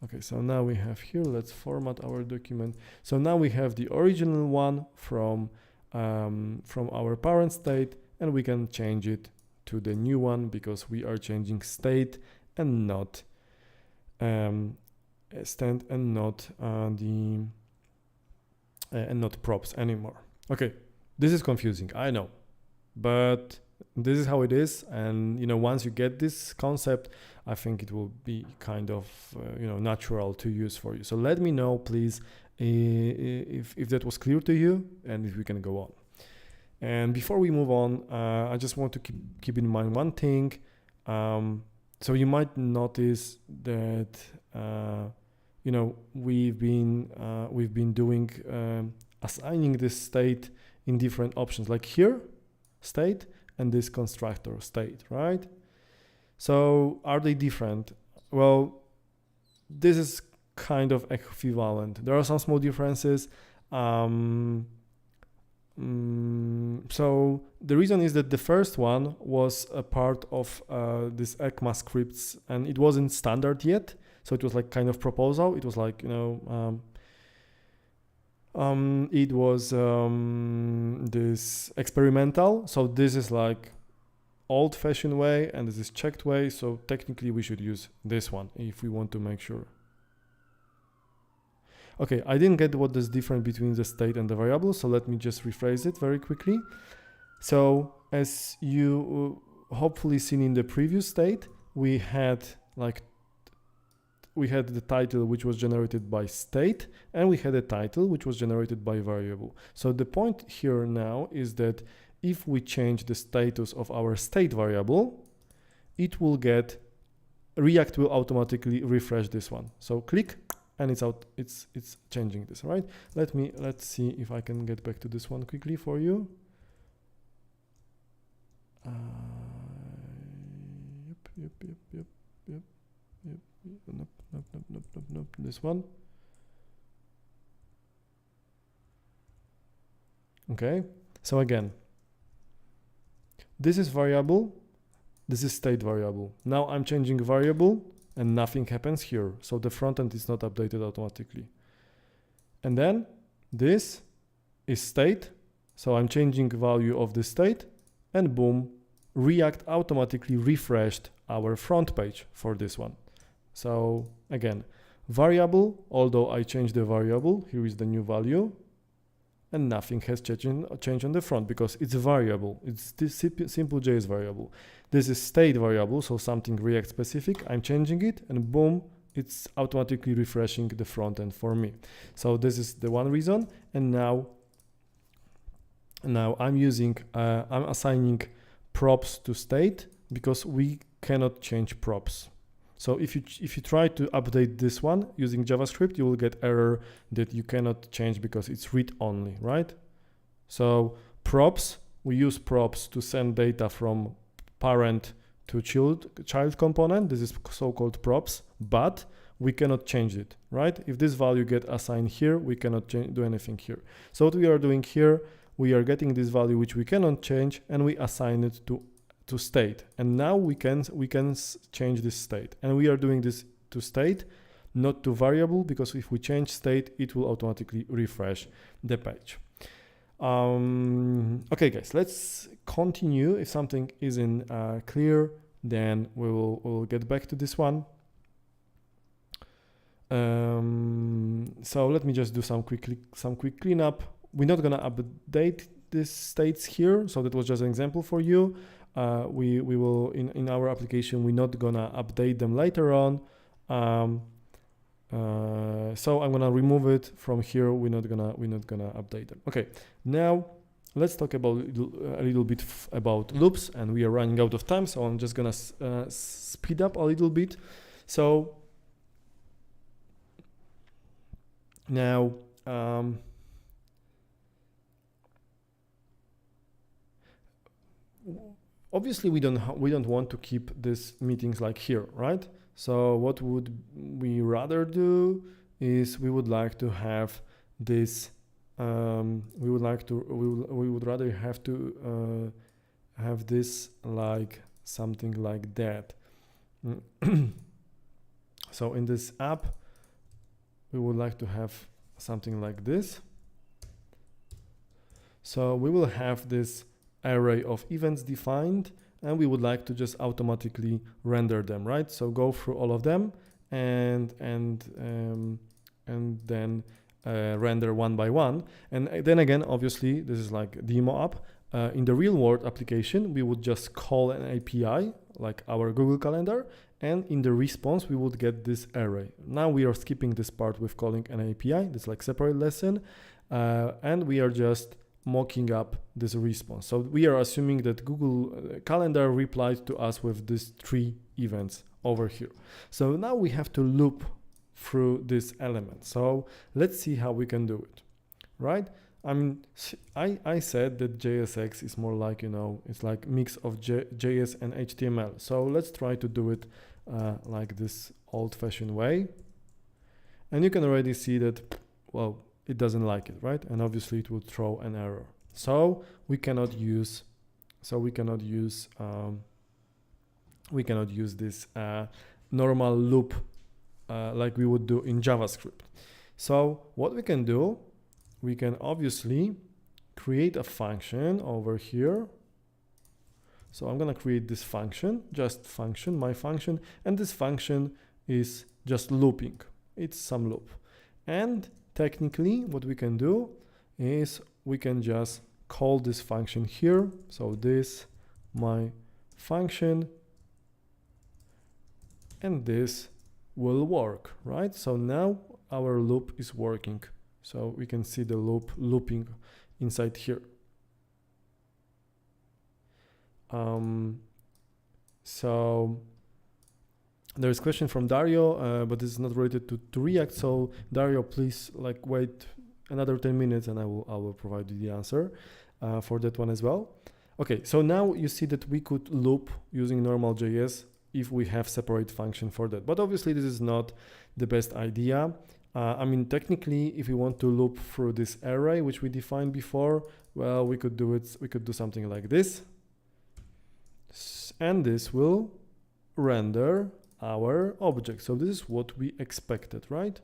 Okay, so now we have here, let's format our document. So now we have the original one from our parent state, and we can change it to the new one because we are changing state and not stand and not not props anymore. Okay, this is confusing, I know, but this is how it is. And you know, once you get this concept, I think it will be kind of you know, natural to use for you. So let me know, please, if that was clear to you and if we can go on. And before we move on, I just want to keep in mind one thing. So you might notice that you know, we've been doing assigning this state in different options, like here, state, and this constructor state, right? So are they different? Well, this is kind of equivalent. There are some small differences. So the reason is that the first one was a part of this ECMA scripts, and it wasn't standard yet. So it was like kind of proposal. It was like, you know, it was this experimental. So this is like old-fashioned way, and this is checked way. So technically we should use this one if we want to make sure. Okay, I didn't get what is different between the state and the variable, so let me just rephrase it very quickly. So as you hopefully seen in the previous state, we had the title which was generated by state, and we had a title which was generated by variable. So the point here now is that if we change the status of our state variable, it will get React will automatically refresh this one. So click and it's out, it's changing this, right? Let's see if I can get back to this one quickly for you. Yep. Nope. This one. Okay, so again, this is variable, this is state variable. Now I'm changing variable and nothing happens here. So the front end is not updated automatically. And then this is state. So I'm changing value of the state and boom, React automatically refreshed our front page for this one. So again, variable, although I changed the variable, here is the new value, and nothing has changed on the front because it's a variable. It's this simple JS variable. This is state variable, so something React specific. I'm changing it and boom, it's automatically refreshing the front end for me. So this is the one reason. And now I'm using, I'm assigning props to state because we cannot change props. So if you try to update this one using JavaScript, you will get error that you cannot change because it's read only, right? So props, we use props to send data from parent to child component. This is so-called props, but we cannot change it, right? If this value get assigned here, we cannot do anything here. So what we are doing here, we are getting this value which we cannot change and we assign it to state, and now we can change this state, and we are doing this to state, not to variable, because if we change state it will automatically refresh the page. Okay guys, let's continue. If something isn't clear, then we'll get back to this one. So let me just do some quick cleanup. We're not gonna update these states here, so that was just an example for you. We will in our application, we're not gonna update them later on. So I'm gonna remove it from here. We're not gonna update them. Okay, now let's talk about a little bit about loops, and we are running out of time, so I'm just gonna speed up a little bit. So now obviously we don't want to keep these meetings like here, right? So what would we rather do is we would like to have this we would rather have to have this like something like that. So in this app we would like to have something like this. So we will have this array of events defined, and we would like to just automatically render them, right? So go through all of them and then render one by one. And then again, obviously, this is like a demo app. In the real world application, we would just call an API like our Google Calendar, and in the response, we would get this array. Now we are skipping this part with calling an API. This is like separate lesson, and we are just mocking up this response. So we are assuming that Google Calendar replied to us with these 3 events over here. So now we have to loop through this element. So let's see how we can do it, right? I mean, I said that JSX is more like, you know, it's like mix of JS and HTML. So let's try to do it like this old-fashioned way. And you can already see that, well, it doesn't like it, right? And obviously it will throw an error. So we cannot use this normal loop like we would do in JavaScript. So what we can do, we can obviously create a function over here. So I'm gonna create this function, just function, my function, and this function is just looping. It's some loop. And technically, what we can do is we can just call this function here. So this, my function, and this will work, right? So now our loop is working. So we can see the looping inside here. So There's a question from Dario, but this is not related to React. So Dario, please like wait another 10 minutes and I will provide you the answer for that one as well. Okay, so now you see that we could loop using normal JS if we have separate function for that. But obviously this is not the best idea. I mean, technically, if we want to loop through this array, which we defined before, well, we could do it. We could do something like this. And this will render our object. So this is what we expected, right?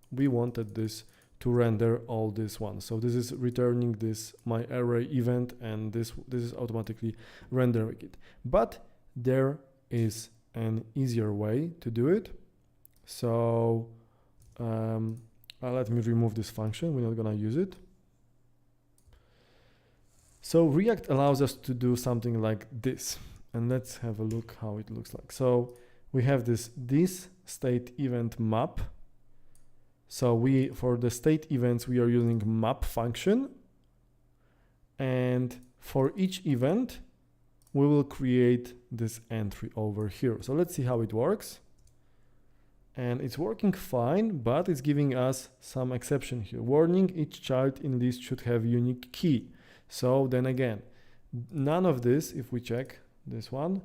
We wanted this to render all this one. So this is returning this my array event, and this is automatically rendering it. But there is an easier way to do it. So let me remove this function. We're not gonna use it. So React allows us to do something like this, and let's have a look how it looks like. So we have this state event map. So for the state events, we are using map function. And for each event, we will create this entry over here. So let's see how it works. And it's working fine, but it's giving us some exception here. Warning, each child in list should have unique key. So then again, none of this, if we check this one,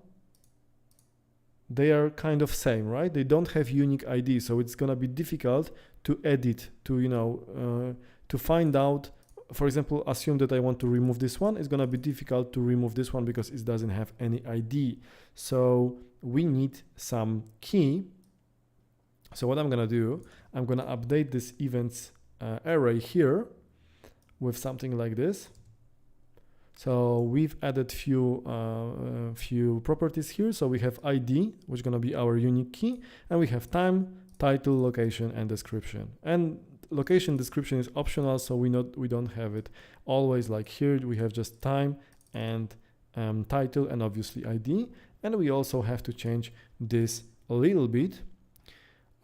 they are kind of same, right? They don't have unique ID, so it's gonna be difficult to edit, to to find out. For example, assume that I want to remove this one. It's gonna be difficult to remove this one because it doesn't have any ID. So we need some key. So what I'm gonna do, I'm gonna update this events array here with something like this. So we've added few properties here. So we have ID, which is gonna be our unique key, and we have time, title, location, and description. And location description is optional, so we don't have it always like here. We have just time and title, and obviously ID. And we also have to change this a little bit.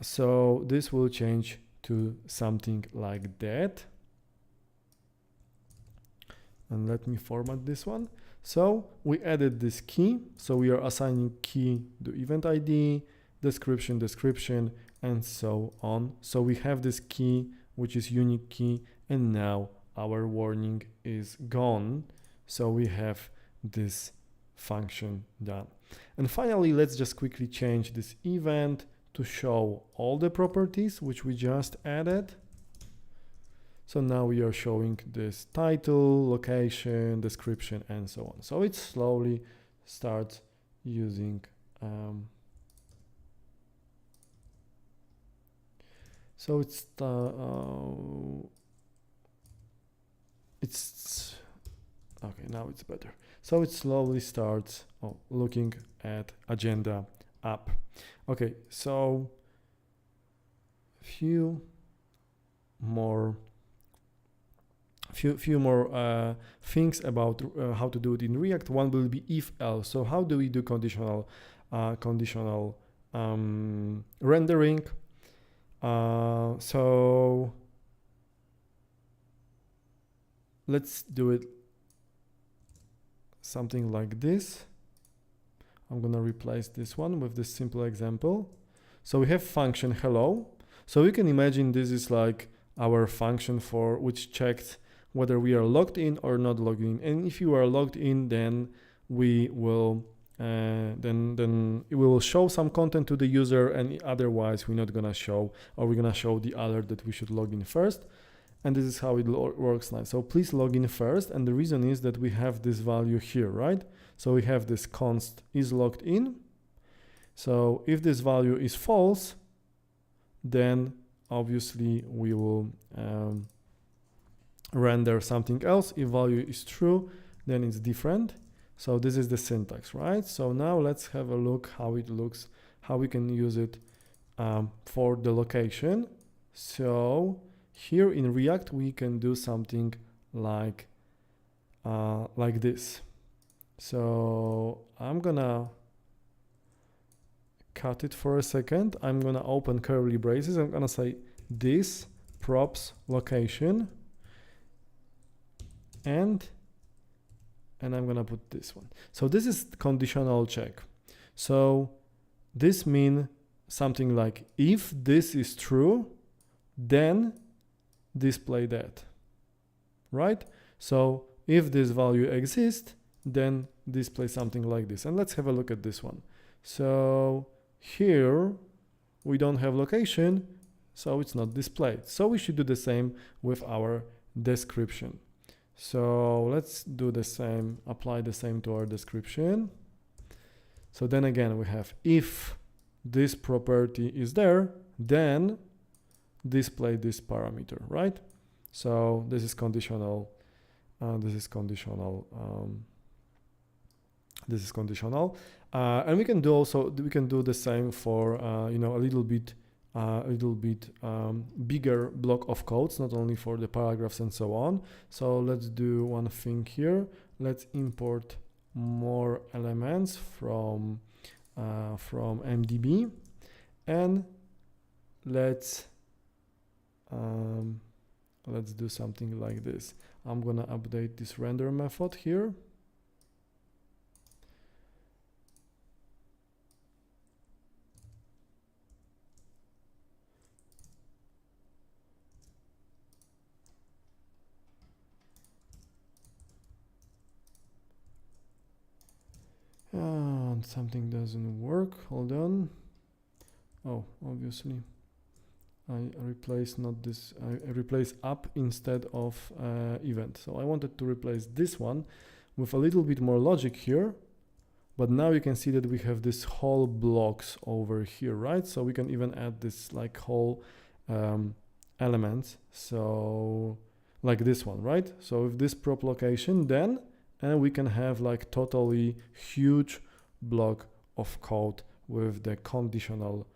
So this will change to something like that. And let me format this one. So we added this key. So we are assigning key to event ID, description, and so on. So we have this key, which is unique key, and now our warning is gone. So we have this function done. And finally, let's just quickly change this event to show all the properties which we just added. So now we are showing this title, location, description, and so on. So it slowly starts using so it's okay, now it's better. So it slowly starts looking at agenda app. Okay, so few more things about how to do it in React. One will be if else. So how do we do conditional rendering? So let's do it something like this. I'm gonna replace this one with this simple example. So we have function hello. So you can imagine this is like our function for which checks whether we are logged in or not logged in. And if you are logged in, then we will then it will show some content to the user, and otherwise we're not gonna show, or we're gonna show the alert that we should log in first. And this is how it works now. So please log in first, and the reason is that we have this value here, right? So we have this const is logged in. So if this value is false, then obviously we will render something else. If value is true, then it's different. So this is the syntax, right? So now let's have a look how it looks, how we can use it for the location. So here in React, we can do something like this. So I'm gonna cut it for a second. I'm gonna open curly braces. I'm gonna say this props location, and I'm gonna put this one. So this is conditional check. So this means something like, if this is true, then display that, right? So if this value exists, then display something like this. And let's have a look at this one. So here we don't have location, so it's not displayed. So we should do the same with our description. So let's do the same, apply the same to our description. So then again, we have, if this property is there, then display this parameter, right? So this is conditional. This is conditional. This is conditional, and we can do also, we can do the same for you know, a little bit bigger block of codes, not only for the paragraphs and so on. So let's do one thing here. Let's import more elements from MDB, and let's do something like this. I'm gonna update this render method here. And something doesn't work. Hold on. Oh, obviously I replace not this, I replace up instead of event. So I wanted to replace this one with a little bit more logic here, but now you can see that we have this whole blocks over here, right? So we can even add this like whole elements. So like this one, right? So with this prop location, then we can have like totally huge block of code with the conditional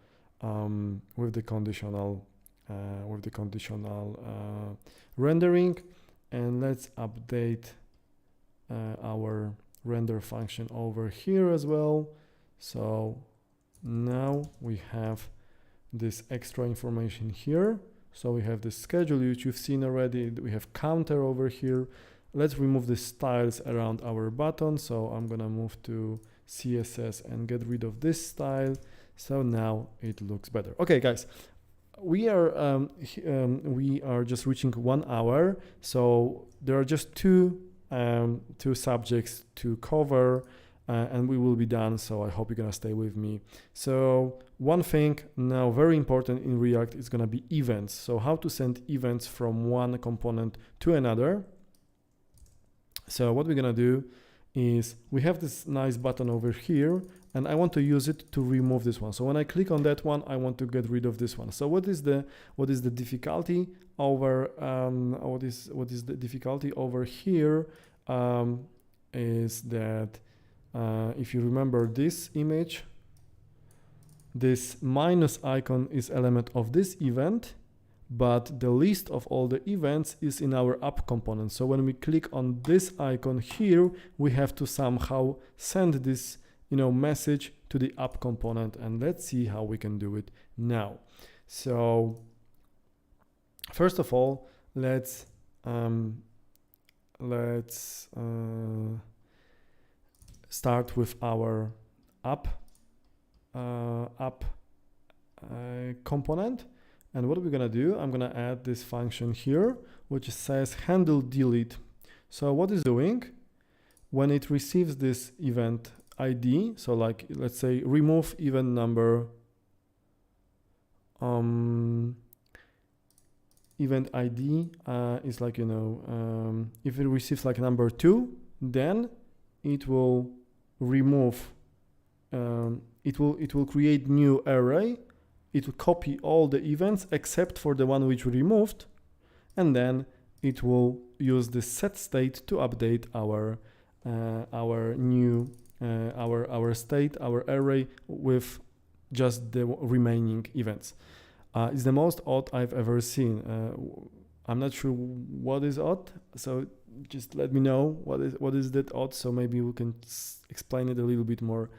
rendering. And let's update our render function over here as well. So now we have this extra information here. So we have the schedule, which you've seen already. We have counter over here. Let's remove the styles around our button. So I'm gonna move to CSS and get rid of this style. So now it looks better. Okay, guys, we are just reaching 1 hour. So there are just two subjects to cover, and we will be done. So I hope you're gonna stay with me. So one thing now very important in React is gonna be events. So how to send events from one component to another. So what we're gonna do is we have this nice button over here, and I want to use it to remove this one. So when I click on that one, I want to get rid of this one. So what is the difficulty over what is the difficulty over here is that if you remember this image, this minus icon is element of this event, but the list of all the events is in our app component. So when we click on this icon here, we have to somehow send this, you know, message to the app component, and let's see how we can do it now. So first of all, let's start with our app component. And what we're gonna do, I'm gonna add this function here, which says handle delete. So what it's doing, when it receives this event ID, so like let's say remove event number, event ID is like, you know, if it receives like number 2, then it will remove, it will create new array. It will copy all the events except for the one which we removed, and then it will use the set state to update our new state, our array with just the remaining events. It's the most odd I've ever seen. I'm not sure what is odd, so just let me know what is that odd, so maybe we can explain it a little bit more,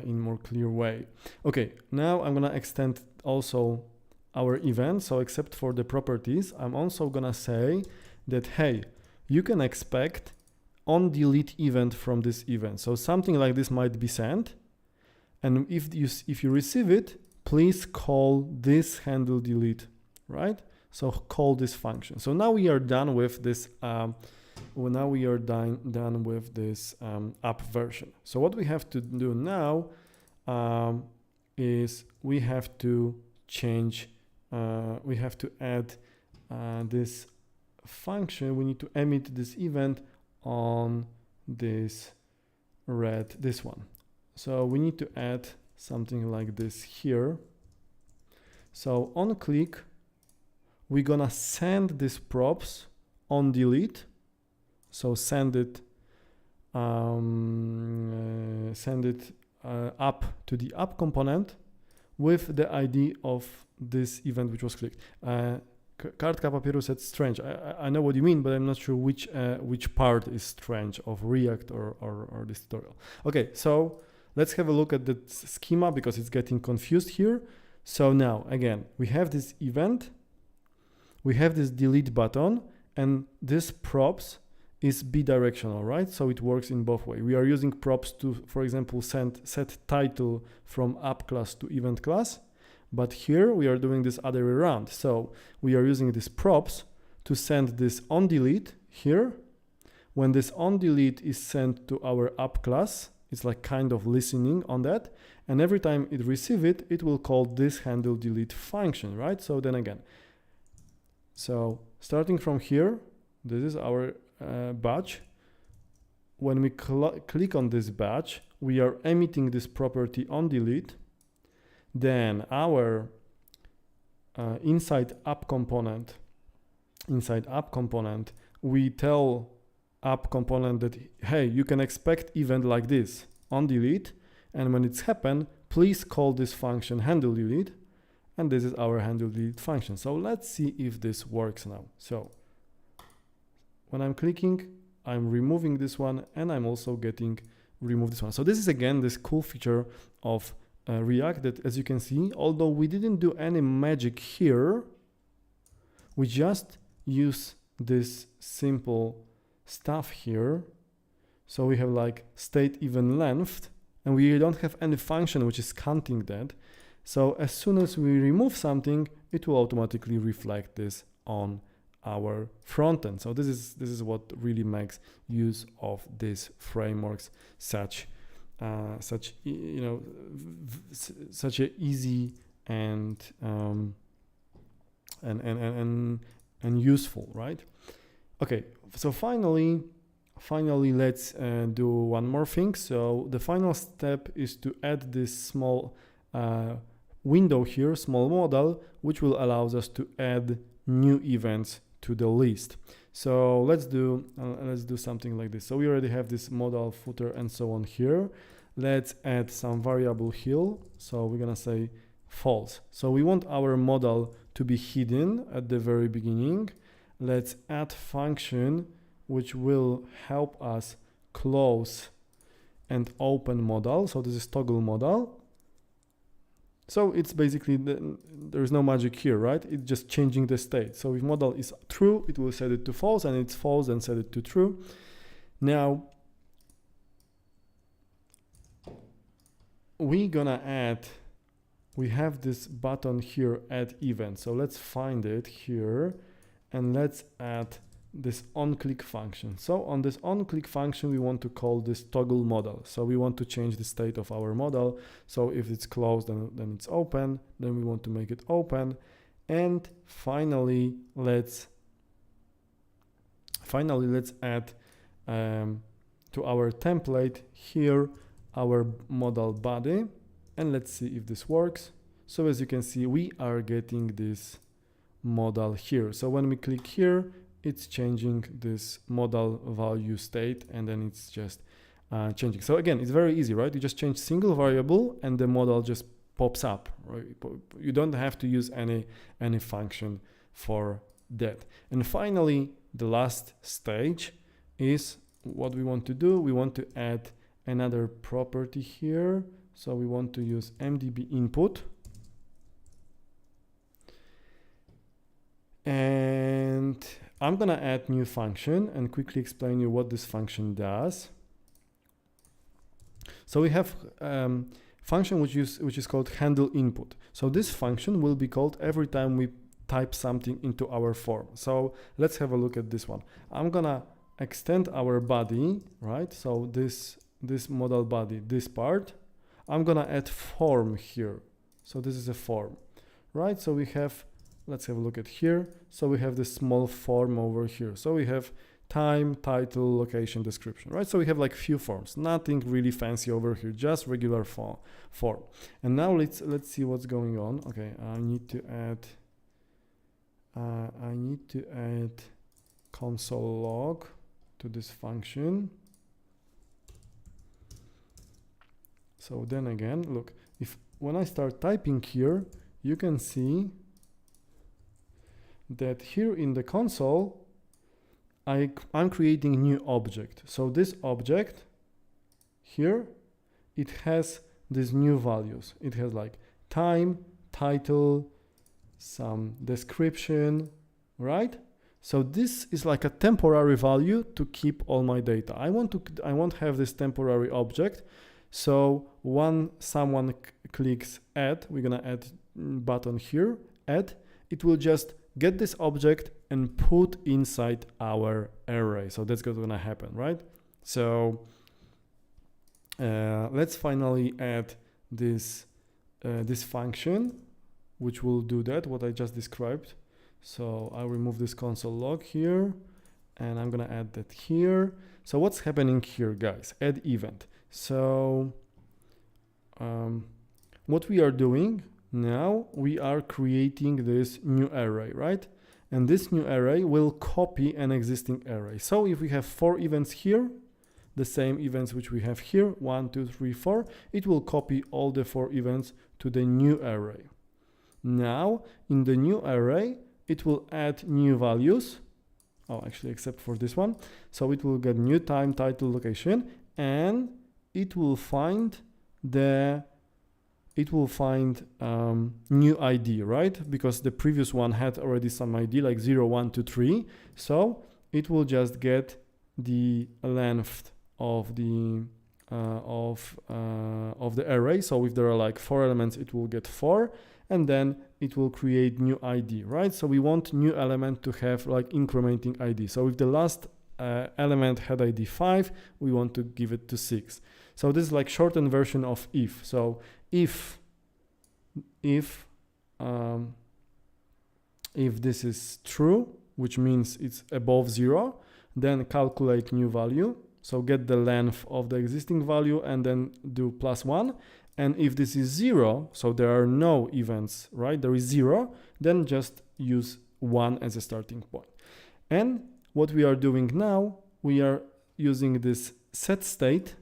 in more clear way. Okay, now I'm gonna extend also our event. So except for the properties, I'm also gonna say that, hey, you can expect on delete event from this event. So something like this might be sent, and if you receive it, please call this handle delete, right? So call this function. So now we are done with this. Now we are done with this app version. So what we have to do now is we have to change. We have to add this function. We need to emit this event on this this one. So we need to add something like this here. So on click, we're gonna send this props on delete. So send it up to the app component with the ID of this event which was clicked. Kartka papieru said strange. I know what you mean, but I'm not sure which part is strange of React or this tutorial. Okay, so let's have a look at the schema because it's getting confused here. So now again, we have this event, we have this delete button, and this props is bidirectional, right? So it works in both ways. We are using props to, for example, set title from app class to event class, but here we are doing this other way around. So we are using this props to send this on delete here. When this on delete is sent to our app class, it's like kind of listening on that. And every time it receives it, it will call this handle delete function, right? So then again, so starting from here, this is our badge. When we click on this badge, we are emitting this property on delete. Then our inside app component, we tell app component that, hey, you can expect event like this on delete. And when it's happened, please call this function handle delete. And this is our handle delete function. So let's see if this works now. So when I'm clicking, I'm removing this one, and I'm also getting remove this one. So this is again this cool feature of React that, as you can see, although we didn't do any magic here, we just use this simple stuff here. So we have like state even length, and we don't have any function which is counting that. So as soon as we remove something, it will automatically reflect this on our front end. So this is what really makes use of these frameworks such such a easy and useful, right? Okay, so finally let's do one more thing. So the final step is to add this small window here, small modal, which will allow us to add new events to the list. So let's do something like this. So we already have this modal, footer, and so on here. Let's add some variable here. So we're gonna say false. So we want our modal to be hidden at the very beginning. Let's add function which will help us close and open modal. So this is toggle modal. So it's basically, there's no magic here, right? It's just changing the state. So if modal is true, it will set it to false, and it's false, then set it to true. Now, we have this button here, add event. So let's find it here, and let's add this on-click function. So on this on-click function, we want to call this toggle modal. So we want to change the state of our modal. So if it's closed, then it's open. Then we want to make it open. And finally, let's add to our template here our modal body. And let's see if this works. So as you can see, we are getting this modal here. So when we click here, it's changing this modal value state, and then it's just changing. So again, it's very easy, right? You just change single variable and the modal just pops up, right? You don't have to use any function for that. And finally, the last stage is what we want to do. We want to add another property here. So we want to use MDB input. And I'm gonna add new function and quickly explain you what this function does. So we have function which is called handle input. So this function will be called every time we type something into our form. So let's have a look at this one. I'm gonna extend our body, right? So this modal body, this part, I'm gonna add form here. So this is a form, right? So we have, let's have a look at here. So we have this small form over here. So we have time, title, location, description, right? So we have like few forms, nothing really fancy over here, just regular form. And now let's see what's going on. Okay, I need to add console log to this function. So then again, look, when I start typing here, you can see that here in the console, I'm creating a new object. So this object here, it has these new values. It has like time, title, some description, right? So this is like a temporary value to keep all my data. I want to have this temporary object. So when someone clicks add, we're gonna add button here, add, it will just get this object and put inside our array. So that's what's gonna happen, right? So let's finally add this function, which will do that, what I just described. So I'll remove this console log here, and I'm gonna add that here. So what's happening here, guys? Add event. So what we are doing now, we are creating this new array, right? And this new array will copy an existing array. So if we have 4 events here, the same events which we have here, 1, 2, 3, 4, it will copy all the 4 events to the new array. Now, in the new array, it will add new values. Oh, actually, except for this one. So it will get new time, title, location, and it will find new ID, right? Because the previous one had already some ID like 0, 1, 2, 3. So it will just get the length of the array. So if there are like 4 elements, it will get 4, and then it will create new ID, right? So we want new element to have like incrementing ID. So if the last element had ID 5, we want to give it to 6. So this is like shortened version of if. So if this is true, which means it's above 0, then calculate new value. So get the length of the existing value and then do +1. And if this is 0, so there are no events, right? There is 0, then just use 1 as a starting point. And what we are doing now, we are using this set state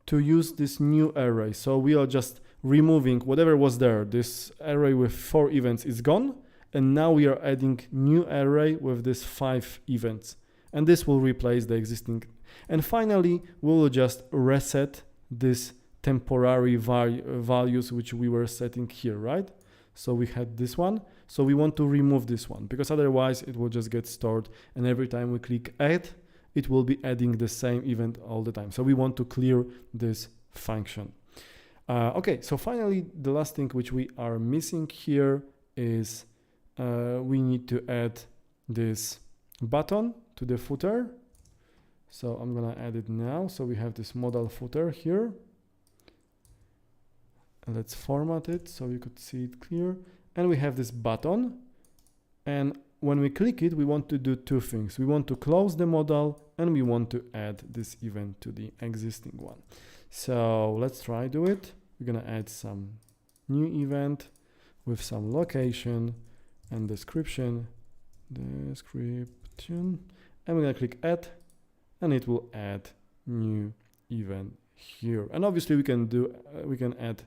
to use this new array. So we are just removing whatever was there. This array with 4 events is gone. And now we are adding new array with this 5 events. And this will replace the existing. And finally, we will just reset this temporary values which we were setting here, right? So we had this one. So we want to remove this one because otherwise it will just get stored. And every time we click add, it will be adding the same event all the time. So we want to clear this function. Okay, so finally, the last thing which we are missing here is we need to add this button to the footer. So I'm gonna add it now. So we have this modal footer here. And let's format it so you could see it clear. And we have this button. And when we click it, we want to do 2 things. We want to close the modal and we want to add this event to the existing one. So let's try do it. We're gonna add some new event with some location and description. And we're gonna click add and it will add new event here. And obviously we can add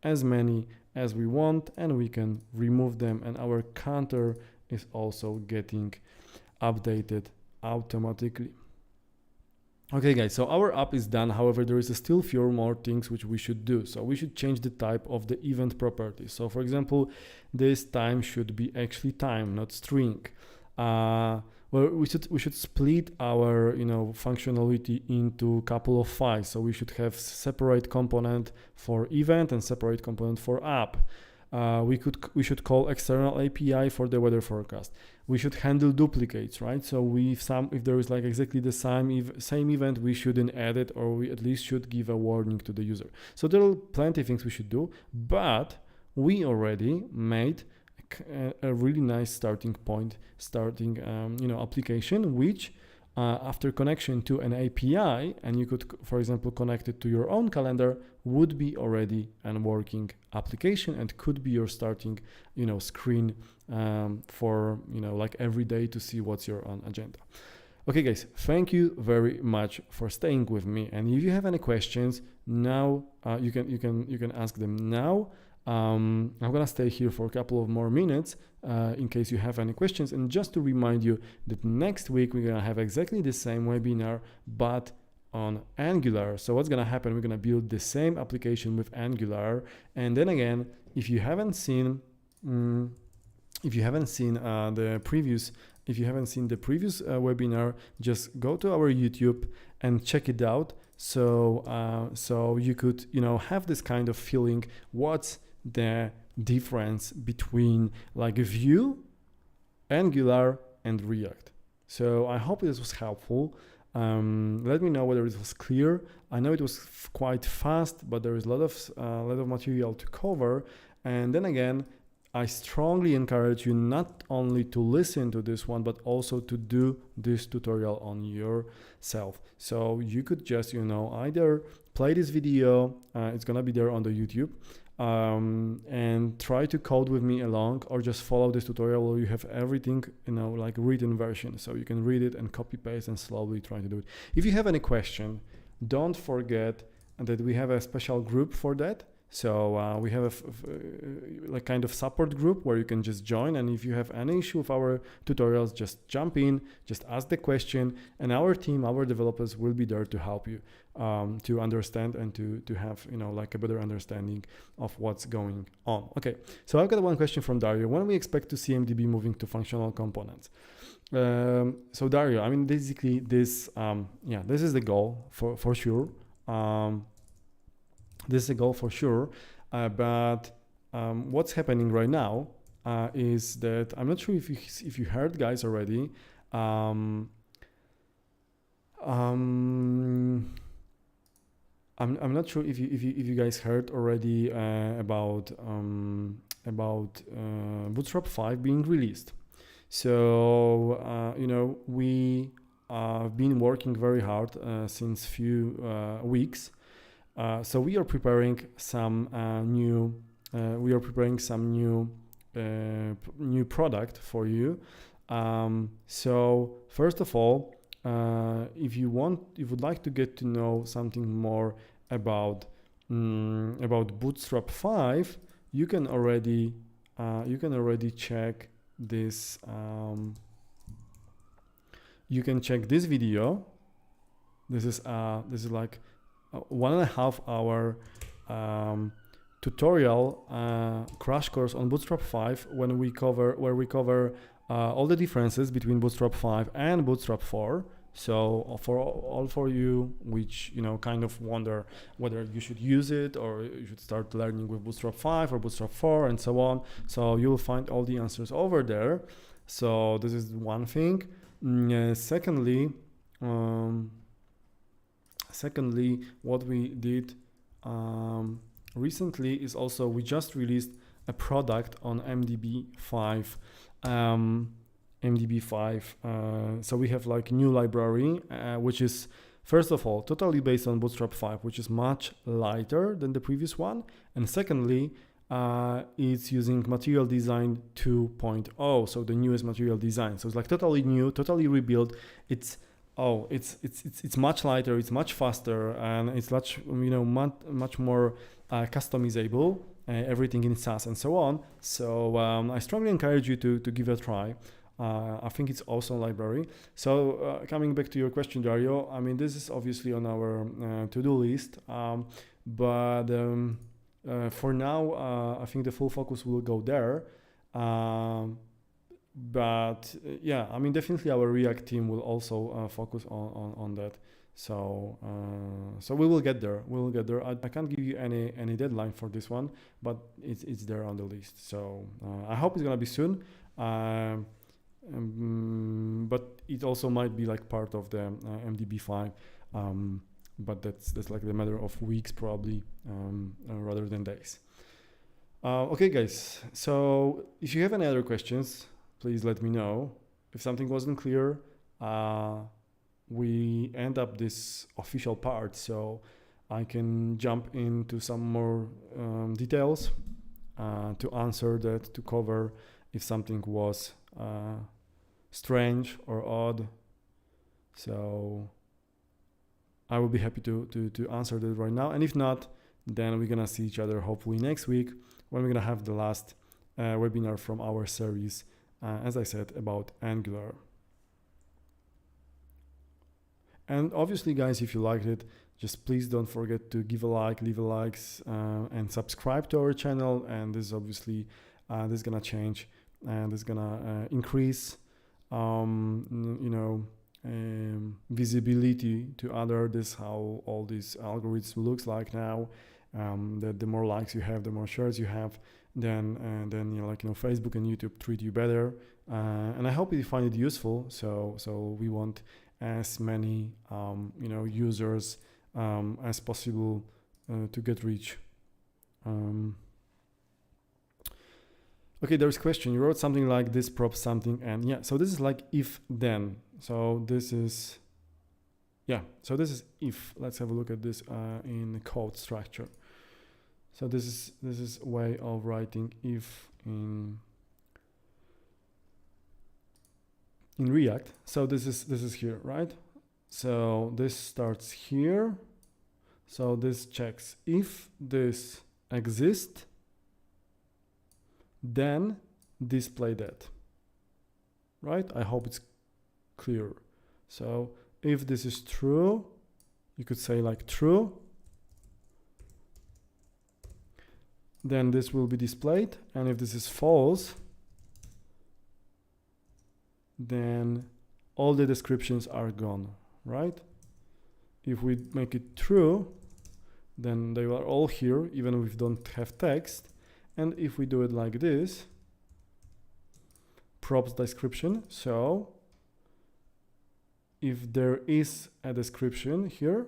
as many as we want and we can remove them, and our counter is also getting updated automatically. Okay guys, so our app is done. However, there is still few more things which we should do. So we should change the type of the event property. So for example, this time should be actually time, not string. well, we should split our functionality into a couple of files. So we should have separate component for event and separate component for app. We should call external API for the weather forecast. We should handle duplicates, right? So if there is like exactly the same event, we shouldn't add it, or we at least should give a warning to the user. So there are plenty of things we should do, but we already made a really nice starting application, which after connection to an API, and you could, for example, connect it to your own calendar, would be already a working application and could be your starting, screen for, like every day to see what's your own agenda. Okay, guys, thank you very much for staying with me. And if you have any questions now, you can ask them now. I'm gonna stay here for a couple of more minutes in case you have any questions. And just to remind you that next week we're gonna have exactly the same webinar, but on Angular. So what's gonna happen? We're gonna build the same application with Angular. And then again, if you haven't seen the previous webinar, just go to our YouTube and check it out. So you could have this kind of feeling what's the difference between like Vue, Angular, and React. So I hope this was helpful. Let me know whether it was clear. I know it was quite fast, but there is a lot of material to cover. And then again, I strongly encourage you not only to listen to this one, but also to do this tutorial on yourself. So you could just, either play this video, it's gonna be there on the YouTube, and try to code with me along, or just follow this tutorial where you have everything, like written version. So you can read it and copy paste and slowly try to do it. If you have any question, don't forget that we have a special group for that. So we have a kind of support group where you can just join, and if you have any issue with our tutorials, just jump in, just ask the question, and our team, our developers will be there to help you to understand and to have like a better understanding of what's going on. Okay, so I've got one question from Dario. When we expect to see MDB moving to functional components? So Dario, I mean, basically this is the goal for sure. This is a goal for sure, but what's happening right now is that I'm not sure if you heard, guys, already. I'm not sure if you guys heard already about Bootstrap 5 being released. So we have been working very hard since few weeks. So we are preparing some new product for you. So first of all, if you would like to get to know something more about Bootstrap 5, you can already check this. You can check this video. This is like 1.5 hour tutorial crash course on Bootstrap 5 where we cover all the differences between Bootstrap 5 and Bootstrap 4. So for you which kind of wonder whether you should use it or you should start learning with Bootstrap 5 or Bootstrap 4 and so on. So you'll find all the answers over there. So this is one thing. Secondly, what we did recently is also we just released a product on MDB 5. So we have like new library, which is first of all totally based on Bootstrap 5, which is much lighter than the previous one. And secondly, it's using Material Design 2.0, so the newest Material Design. So it's like totally new, totally rebuilt. It's much lighter, it's much faster, and it's much more customizable, everything in SAS and so on. So I strongly encourage you to give it a try. I think it's awesome library. So coming back to your question, Dario, I mean, this is obviously on our to-do list, but for now, I think the full focus will go there. but yeah, I mean, definitely our React team will also focus on that. So so we will get there. We will get there. I can't give you any deadline for this one, but it's there on the list. So I hope it's gonna be soon. But it also might be like part of the MDB 5. But that's like the matter of weeks probably, rather than days. Okay, guys. So if you have any other questions, please let me know. If something wasn't clear, we end up this official part, so I can jump into some more details to answer that, to cover if something was strange or odd. So I will be happy to answer that right now. And if not, then we're gonna see each other hopefully next week when we're gonna have the last webinar from our series, as I said, about Angular. And obviously, guys, if you liked it, just please don't forget to give a like, leave a likes, and subscribe to our channel. And this is obviously this is gonna change, and it's gonna increase, visibility to other. This how all these algorithms looks like now. That the more likes you have, the more shares you have, then Facebook and YouTube treat you better. And I hope you find it useful. So we want as many users as possible to get reach. Okay, there's a question. You wrote something like this prop something, and yeah, so this is like if then. So this is if. Let's have a look at this in code structure. So this is a way of writing if in React. So this is here, right? So this starts here. So this checks if this exists, then display that, right? I hope it's clear. So if this is true, you could say like true, then this will be displayed. And if this is false, then all the descriptions are gone, right? If we make it true, then they are all here, even if we don't have text. And if we do it like this, props description. So if there is a description here,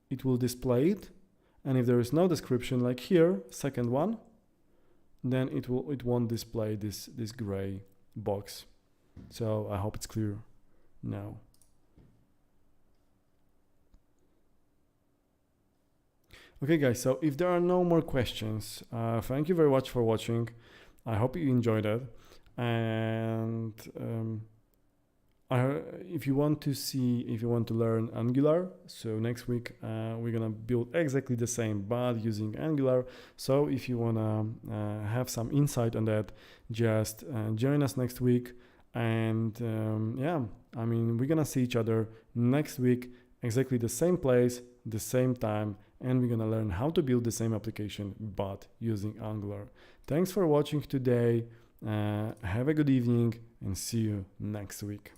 it will display it. And if there is no description, like here, second one, then it won't display this gray box. So I hope it's clear now. Okay, guys, so if there are no more questions, thank you very much for watching. I hope you enjoyed it. And if you want to learn Angular, so next week we're gonna build exactly the same but using Angular. So if you wanna have some insight on that, just join us next week. And I mean, we're gonna see each other next week, exactly the same place, the same time, and we're gonna learn how to build the same application but using Angular. Thanks for watching today. Have a good evening and see you next week.